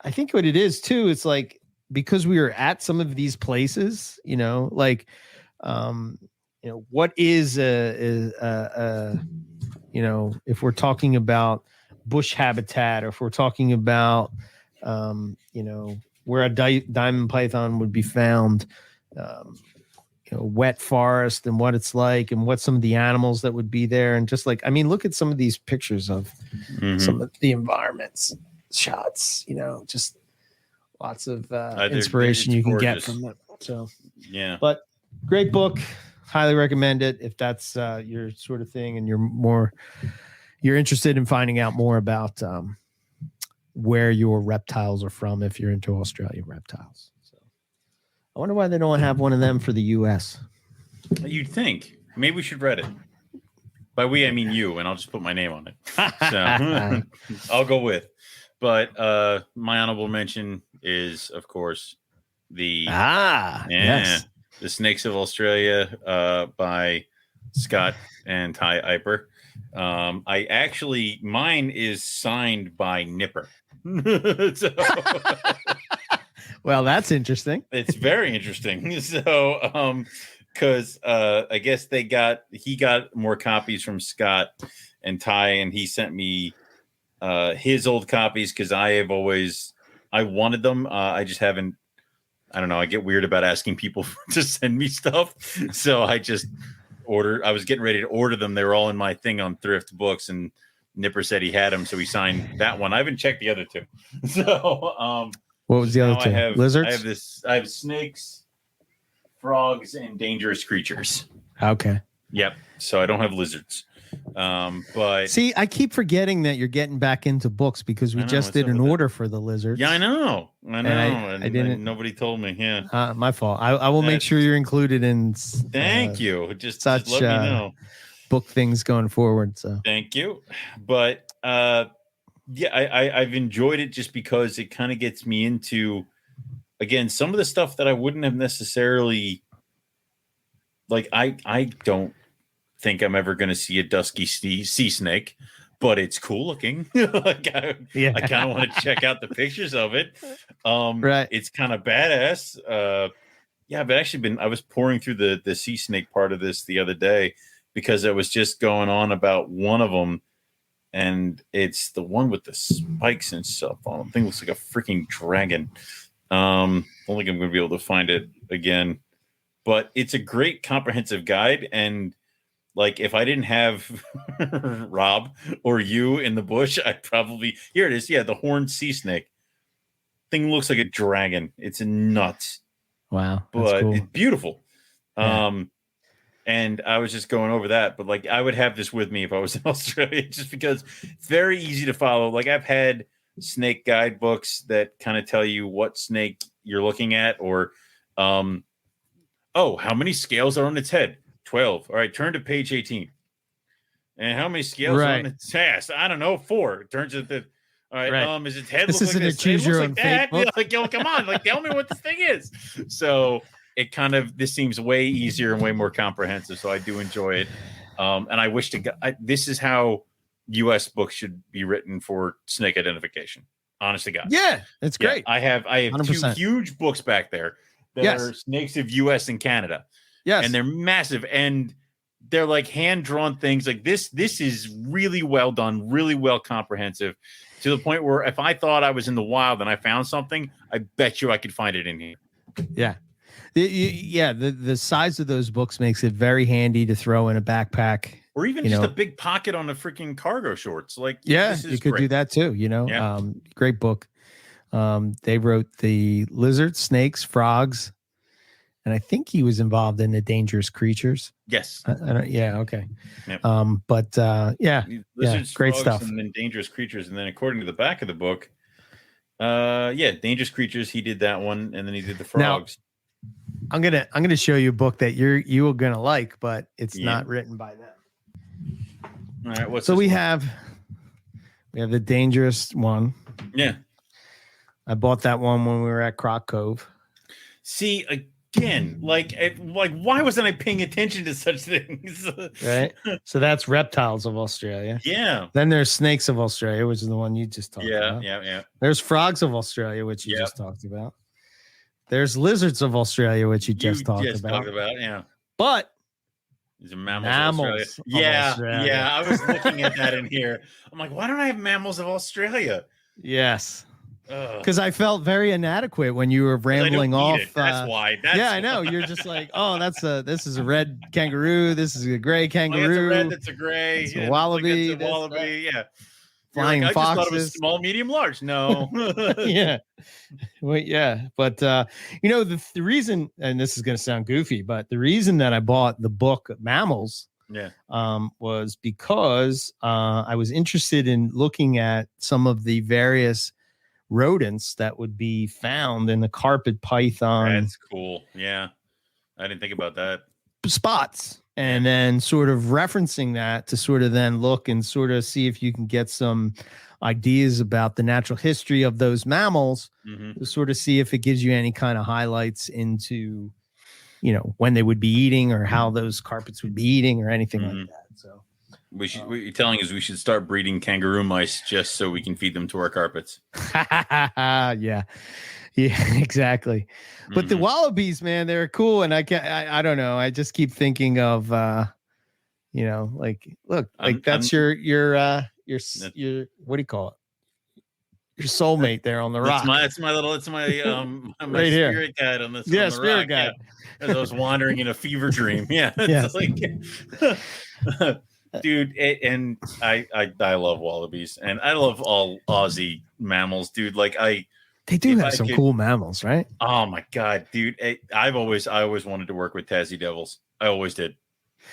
I think what it is too, it's like, because we were at some of these places, what is if we're talking about bush habitat, or if we're talking about, where a diamond python would be found, wet forest, and what it's like, and what some of the animals that would be there. And just like, look at some of these pictures of some of the environments shots, just lots of inspiration you can get from them. So yeah, but great book, highly recommend it if that's your sort of thing, and you're interested in finding out more about where your reptiles are from, if you're into Australian reptiles. So I wonder why they don't have one of them for the US. You'd think. Maybe we should read it. By we, I mean you, and I'll just put my name on it. So I'll go with. But my honorable mention is, of course, the yes, The Snakes of Australia by Scott and Ty Eiper. Mine is signed by Nipper. So, well, that's interesting. It's very interesting. So, because I guess he got more copies from Scott and Ty, and he sent me his old copies, because I wanted them. I just haven't. I don't know. I get weird about asking people to send me stuff, so I just ordered. I was getting ready to order them. They were all in my thing on Thrift Books, and Nipper said he had them, so he signed that one. I haven't checked the other two. So, what was the other two? Lizards. I have snakes, frogs, and dangerous creatures. Okay. Yep. So I don't have lizards. But see, I keep forgetting that you're getting back into books, because we just did an order for the lizards. Yeah, I know. And I didn't. Nobody told me. Yeah, my fault. I will make sure you're included in. Thank you. Just let me know. Book things going forward. So thank you. But yeah, I've enjoyed it just because it kind of gets me into, again, some of the stuff that I wouldn't have necessarily like. I don't think I'm ever going to see a dusky sea snake, but it's cool looking. Like I kind of want to check out the pictures of it. Right. It's kind of badass. Yeah, but actually I was pouring through the sea snake part of this the other day, because I was just going on about one of them, and it's the one with the spikes and stuff on them. Thing looks like a freaking dragon. I don't think I'm going to be able to find it again, but it's a great comprehensive guide. And like, if I didn't have Rob or you in the bush, I'd probably... Here it is. Yeah, the horned sea snake. Thing looks like a dragon. It's nuts. Wow. But cool. It's beautiful. Yeah. And I was just going over that. But, like, I would have this with me if I was in Australia, just because it's very easy to follow. Like, I've had snake guidebooks that kind of tell you what snake you're looking at, or, how many scales are on its head? 12. All right, turn to page 18. And how many scales are on its chest? I don't know, 4. It turns to the... All right, is its head this look isn't like a choose your own that? fate book. Like, yo, come on, like, tell me what this thing is. So it kind of, this seems way easier and way more comprehensive, so I do enjoy it. And I wish this is how U.S. books should be written for snake identification. Honest to God. Yeah, it's great. I have 100%. 2 huge books back there that are snakes of US and Canada. Yes. And they're massive, and they're like hand-drawn things. Like this is really well done, really well comprehensive, to the point where if I thought I was in the wild and I found something, I bet you I could find it in here. Yeah. The size of those books makes it very handy to throw in a backpack, or even just a big pocket on the freaking cargo shorts. Like, you could do that too. Great book. They wrote the lizards, snakes, frogs, and I think he was involved in the dangerous creatures. Yes. Okay. Yep. Lizards, great stuff. And then dangerous creatures, and then according to the back of the book, dangerous creatures. He did that one, and then he did the frogs. Now, I'm gonna show you a book that you are gonna like, but it's not written by them. All right. So we have the dangerous one. Yeah. I bought that one when we were at Croc Cove. See, again, like why wasn't I paying attention to such things? Right. So that's Reptiles of Australia. Yeah. Then there's Snakes of Australia, which is the one you just talked about. Yeah. There's Frogs of Australia, which you just talked about. There's Lizards of Australia, which you just talked about. Yeah. But these are mammals of Australia. Yeah. I was looking at that in here. I'm like, why don't I have mammals of Australia? Yes. Because I felt very inadequate when you were rambling off. That's why. I know. You're just like, this is a red kangaroo. This is a gray kangaroo. That's a red. That's a gray. It's a wallaby. That's a wallaby. Yeah. Flying foxes. I just thought it was small, medium, large. No. Yeah. Well, yeah. But, the reason, and this is going to sound goofy, but the reason that I bought the book Mammals was because I was interested in looking at some of the various rodents that would be found in the carpet python. That's cool. Yeah. I didn't think about that. Spots. And then sort of referencing that to sort of then look and sort of see if you can get some ideas about the natural history of those mammals to sort of see if it gives you any kind of highlights into, when they would be eating or how those carpets would be eting or anything like that. So what you're telling is we should start breeding kangaroo mice just so we can feed them to our carpets. Yeah, exactly. But the wallabies, man, they're cool. And I don't know. I just keep thinking of, look, that's your what do you call it? Your soulmate there on the rock. That's my right here. Spirit guide on this. Yeah, on the spirit rock. guide. Yeah. As I was wandering in a fever dream. Yeah. It's dude, and I love wallabies, and I love all Aussie mammals, dude. Like they do have some cool mammals, right? Oh my god, dude! I always wanted to work with Tassie Devils. I always did,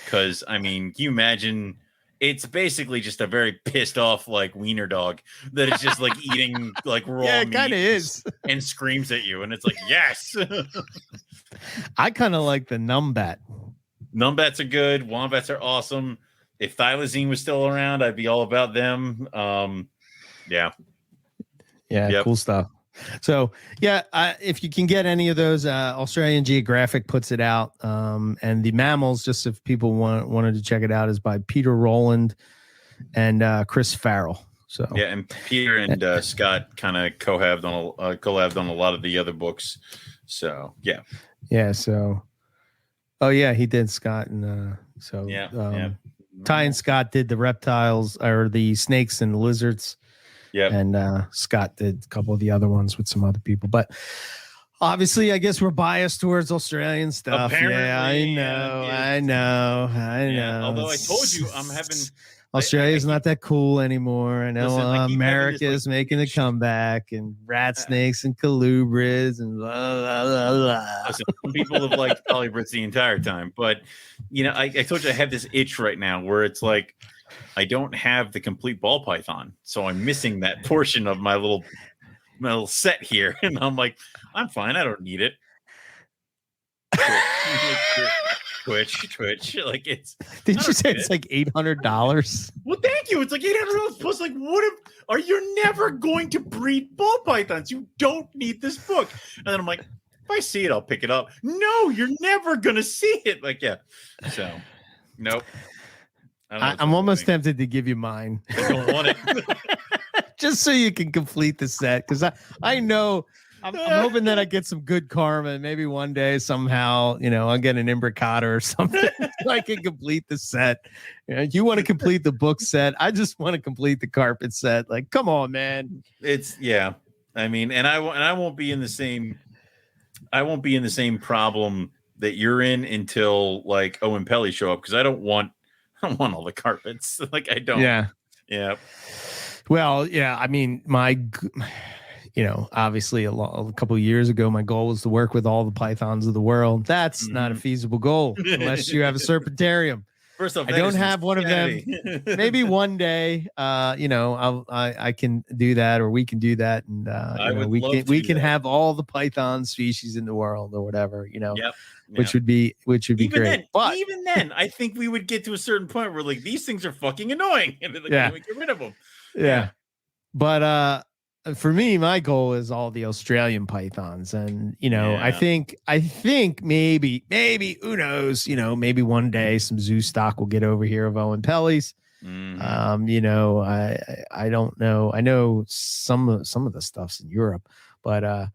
because can you imagine? It's basically just a very pissed off like wiener dog that is just like eating like raw meat. Kind of is, and screams at you, and it's like yes. I kind of like the numbat. Numbats are good. Wombats are awesome. If thylacine was still around, I'd be all about them. Yeah, cool stuff. So if you can get any of those, Australian Geographic puts it out. And the mammals, just if people wanted to check it out, is by Peter Rowland and Chris Farrell. So and Peter and Scott kind of collabed on a lot of the other books. So So he did, Scott, and Ty and Scott did the reptiles or the snakes and the lizards. Yeah. And Scott did a couple of the other ones with some other people. But obviously, I guess we're biased towards Australian stuff. Apparently, I know. Although I told you I'm having Australia's not that cool anymore. I know America's making a comeback, and rat snakes and colubrids and blah, blah, blah, blah. Some people have liked colubrids the entire time, but I told you I have this itch right now where it's like I don't have the complete ball python, so I'm missing that portion of my little set here, and I'm like, I'm fine, I don't need it. Twitch. Like it's. Did you say it's like $800? Well, thank you. It's like $800 plus. Like, are you never going to breed ball pythons? You don't need this book. And then I'm like, if I see it, I'll pick it up. No, you're never gonna see it. Like, yeah. So, nope. I'm almost tempted to give you mine. I don't want it. Just so you can complete the set, because I know I'm hoping that I get some good karma. Maybe one day somehow, I'll get an imbricata or something so I can complete the set. You want to complete the book set. I just want to complete the carpet set. Like, come on, man. I mean, and I won't be in the same. I won't be in the same problem that you're in until like Owen Pelly show up, because I don't want all the carpets. Like, I don't. Yeah. Well, yeah. I mean, obviously a couple of years ago, my goal was to work with all the pythons of the world. That's not a feasible goal unless you have a serpentarium. First off, I don't have one of them. Maybe one day, I can do that, or we can do that, and we can have all the python species in the world, or whatever, which would be even great. Then, but even then, I think we would get to a certain point where like these things are fucking annoying, and we get rid of them. Yeah. But for me, my goal is all the Australian pythons, and I think maybe who knows, maybe one day some zoo stock will get over here of Owen Pelly's. I don't know. I know some of the stuff's in Europe, but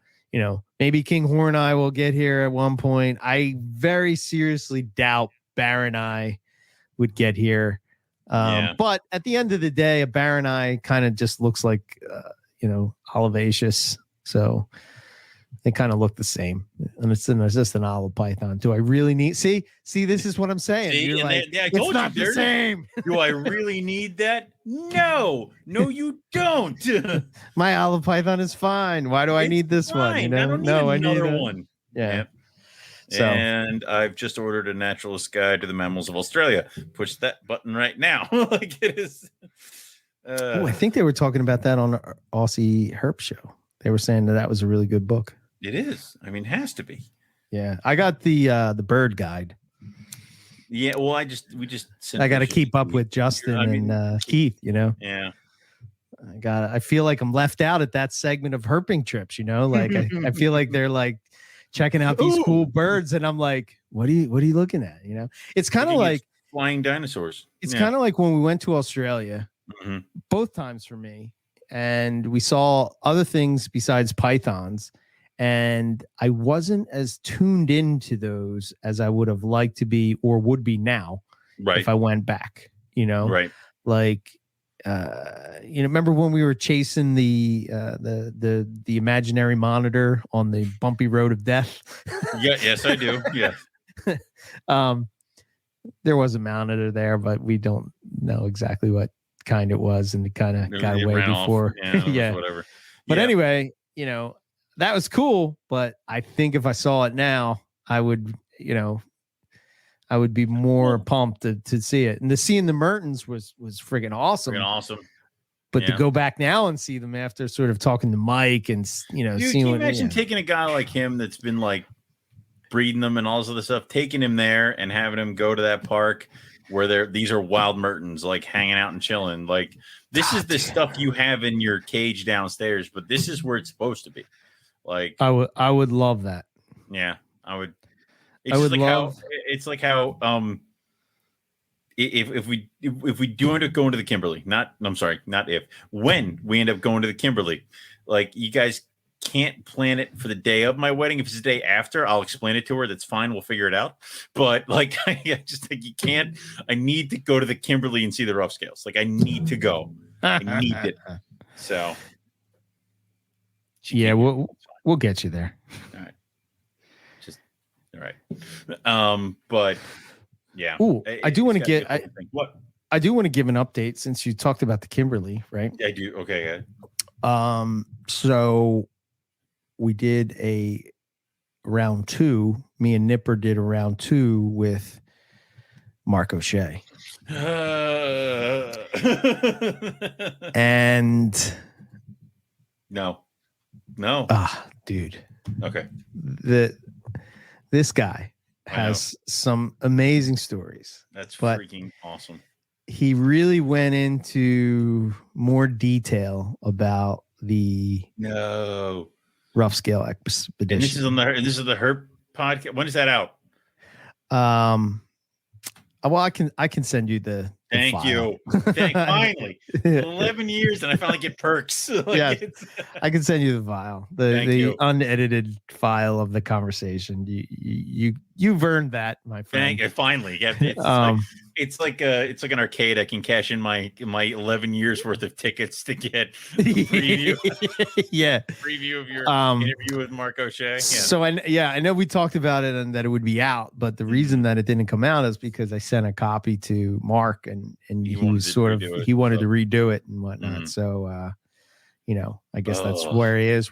maybe King Horneye will get here at one point. I very seriously doubt Baroneye would get here. But at the end of the day, a Baroneye kind of just looks like olivaceous, so they kind of look the same, and it's just an olive python. Do I really need see this is what I'm saying. You're like, it's not the same. Do I really need that? No, you don't. My olive python is fine. Why do I need this one? I don't need another one. Yeah. So, and I've just ordered a naturalist guide to the mammals of Australia. Push that button right now. Like, it is. I think they were talking about that on the Aussie Herp show. They were saying that was a really good book. It is. I mean, it has to be. Yeah, I got the bird guide. Yeah, well, I got to keep up with Justin and Keith. Yeah. I feel like I'm left out at that segment of herping trips. Like I feel like they're like checking out these cool birds, and I'm like, what are you looking at? It's kind of like flying dinosaurs. It's kind of like when we went to Australia. Both times for me, and we saw other things besides pythons, and I wasn't as tuned into those as I would have liked to be, or would be now, if I went back. Like remember when we were chasing the imaginary monitor on the bumpy road of death? Yes, I do. Yeah. There was a monitor there, but we don't know exactly what kind it was, and it kind of got away before. Whatever. But anyway, that was cool. But I think if I saw it now, I would be more pumped to see it. And to seeing the Mertens was friggin' awesome. But to go back now and see them after sort of talking to Mike and Dude, can you imagine taking a guy like him that's been like breeding them and all this other stuff, taking him there and having him go to that park where these are wild Mertens, like hanging out and chilling. Like, this is the stuff you have in your cage downstairs, but this is where it's supposed to be. Like, I would love that. Yeah, I would. It's like how if we do end up going to the Kimberley, when we end up going to the Kimberley, like, you guys can't plan it for the day of my wedding. If it's the day after, I'll explain it to her. That's fine. We'll figure it out. But like, I just think you can't. I need to go to the Kimberley and see the rough scales. Like, I need to go. I need it. So yeah, we'll get you there. All right. All right. But yeah. Ooh, I do want to get what? I do want to give an update since you talked about the Kimberley, right? I do. Okay. So we did a round 2. Me and Nipper did a round 2 with Mark O'Shea. And no. Dude. Okay. This guy has some amazing stories. That's freaking awesome. He really went into more detail about the rough scale expedition. And this is the Herp podcast. When is that out? Well, I can send you the Thank you. Finally, 11 years, and I finally get perks. I can send you the file, the unedited file of the conversation. You've earned that, my friend. Thank you. Finally, it's like an arcade. I can cash in my 11 years worth of tickets to get preview. Preview of your interview with Mark O'Shea. So I know we talked about it and that it would be out, but the reason that it didn't come out is because I sent a copy to Mark and he was he wanted to redo it and whatnot. So I guess that's where he is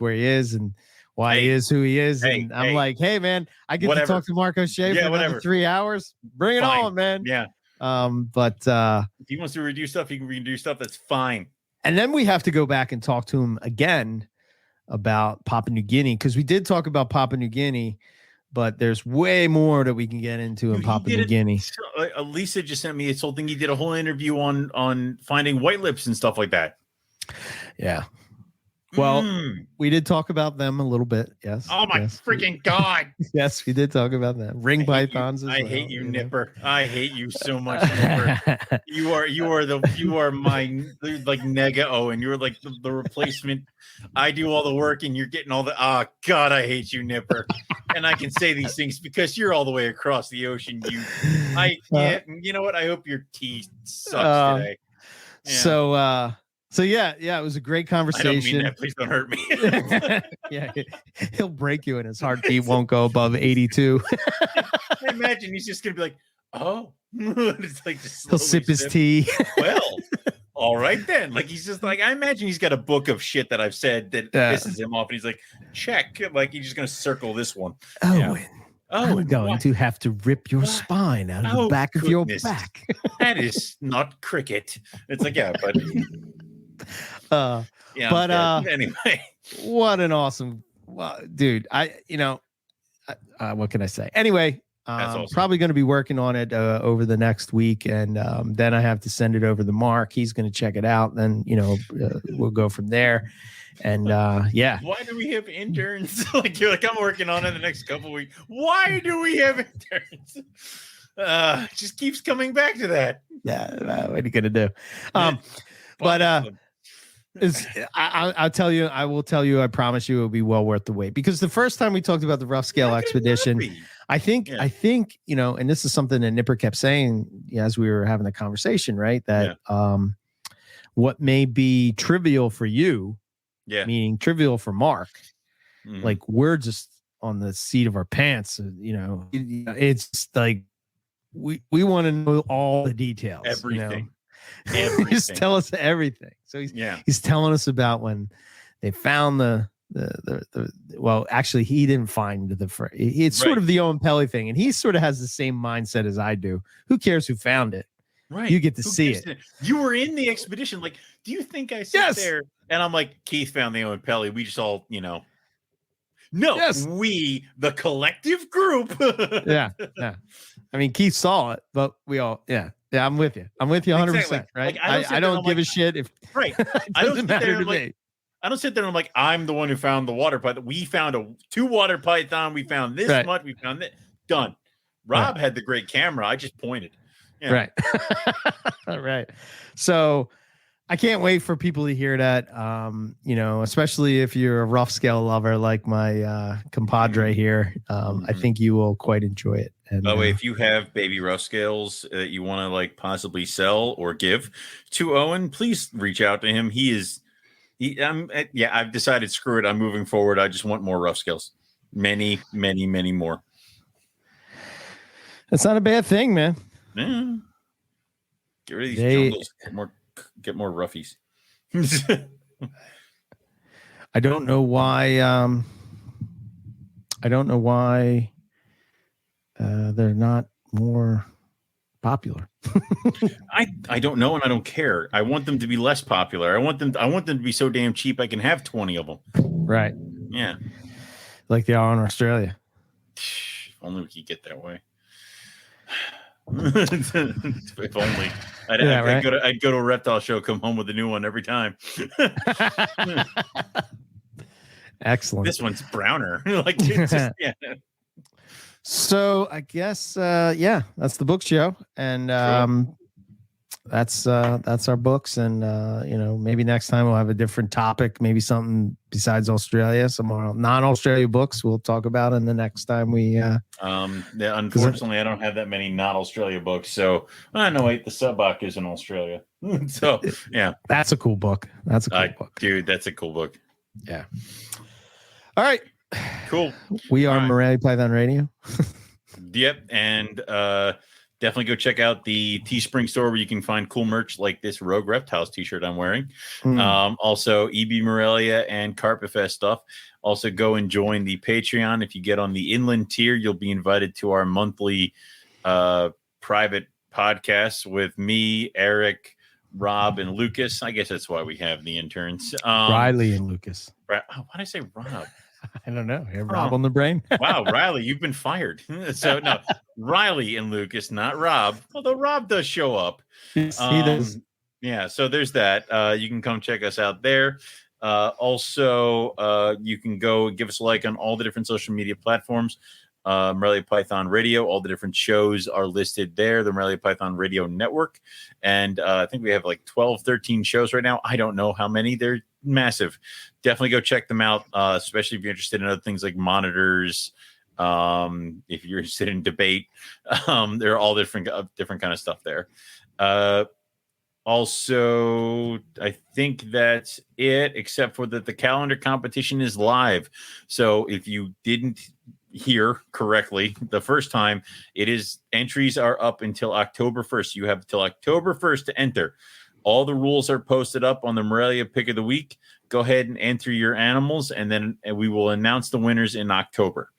and why he is who he is. And I'm like, hey man, I get to talk to Mark O'Shea for another 3 hours. Bring it on, man. Yeah. But if he wants to redo stuff, he can redo stuff. That's fine. And then we have to go back and talk to him again about Papua New Guinea, because we did talk about Papua New Guinea, but there's way more that we can get into in Papua New Guinea. Lisa just sent me this whole thing. He did a whole interview on finding white lips and stuff like that. Yeah. Well, we did talk about them a little bit. Yes. Oh my freaking God. Yes, we did talk about that. Ring pythons. I hate you, Nipper. I hate you so much, Nipper. you are my like nega Owen. You're like the replacement. I do all the work and you're getting all the God, I hate you, Nipper. And I can say these things because you're all the way across the ocean. You know what? I hope your tea sucks today. Yeah. So yeah, it was a great conversation. I don't mean that. Please don't hurt me. Yeah, he'll break you and his heartbeat won't go above 82. I imagine he's just gonna be like, oh, it's like he'll sip his tea. Well, all right then. Like he's just like, I imagine he's got a book of shit that I've said that pisses him off, and he's like, check. Like he's just gonna circle this one. I'm going to have to rip your spine out of the back of your back. That is not cricket. It's like, but anyway, what an awesome dude. What can I say? Anyway, awesome. Probably going to be working on it over the next week, and then I have to send it over to Mark. He's going to check it out. Then we'll go from there. And why do we have interns? Like you're like, I'm working on it the next couple of weeks. Why do we have interns? Just keeps coming back to that. Yeah, what are you gonna do? I'll tell you, I will tell you, I promise you it'll be well worth the wait, because the first time we talked about the rough scale expedition, I think, and this is something that Nipper kept saying as we were having the conversation, right? That what may be trivial for you, meaning trivial for Mark, like we're just on the seat of our pants, it's like we want to know all the details, everything. Just tell us everything. So he's telling us about when they found the well, actually he didn't find it's sort of the Owen Pelly thing, and he sort of has the same mindset as I do. Who cares who found it? Right. You get to see it. You were in the expedition. Like, do you think I sit there and I'm like, Keith found the Owen Pelly. We just all, we, the collective group. Yeah. I mean, Keith saw it, but we all, I'm with you. I'm with you 100%. Exactly. Right. Like, I don't give a shit if it doesn't matter to me. I don't sit there and I'm like, I'm the one who found the water python. We found 2 water python. We found this much. We found that. Done. Rob had the great camera. I just pointed. Yeah. Right. Right. So I can't wait for people to hear that. Especially if you're a rough scale lover like my compadre here. I think you will quite enjoy it. And, by the way, if you have baby rough scales that you want to like possibly sell or give to Owen, please reach out to him. I've decided, screw it. I'm moving forward. I just want more rough scales. Many, many, many more. That's not a bad thing, man. Yeah. Get rid of these jungles. Get more roughies. I don't know why. They're not more popular. I don't know, and I don't care. I want them to be less popular. I want them to be so damn cheap I can have 20 of them. Right. Yeah. Like they are in Australia. If only we could get that way. If only. I'd go to a reptile show, come home with a new one every time. Excellent. This one's browner. Just. So I guess that's the book show, and that's our books, and maybe next time we'll have a different topic, maybe something besides Australia, some more non-Australia books we'll talk about in the next time we unfortunately I don't have that many not Australia books, so no wait, the Subak is in Australia. So yeah, that's a cool book. That's a cool book, dude. That's a cool book. Yeah. All right, cool. We are Morelia Python Radio. Yep, and definitely go check out the Teespring store where you can find cool merch like this Rogue Reptiles t-shirt I'm wearing. Also, EB Morelia and Carpet Fest stuff. Also, go and join the Patreon. If you get on the Inland tier, you'll be invited to our monthly private podcasts with me, Eric, Rob, and Lucas. I guess that's why we have the interns. Riley and Lucas. Why did I say Rob? I don't know. You have Rob on the brain? Wow, Riley, you've been fired. So no, Riley and Lucas, not Rob. Although Rob does show up. Yes, he does. Yeah, so there's that. You can come check us out there. Also, you can go give us a like on all the different social media platforms. Morelia Python Radio, all the different shows are listed there, the Morelia Python Radio Network. And I think we have like 12, 13 shows right now. I don't know how many. They're massive. Definitely go check them out, especially if you're interested in other things like monitors. If you're interested in debate, there are all different kind of stuff there. Also, I think that's it, except for that the calendar competition is live. So if you didn't hear correctly the first time, entries are up until October 1st. You have till October 1st to enter. All the rules are posted up on the Morelia Pick of the Week. Go ahead and enter your animals, and then we will announce the winners in October.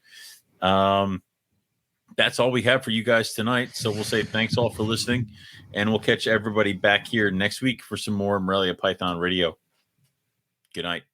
That's all we have for you guys tonight. So we'll say thanks all for listening, and we'll catch everybody back here next week for some more Morelia Python Radio. Good night.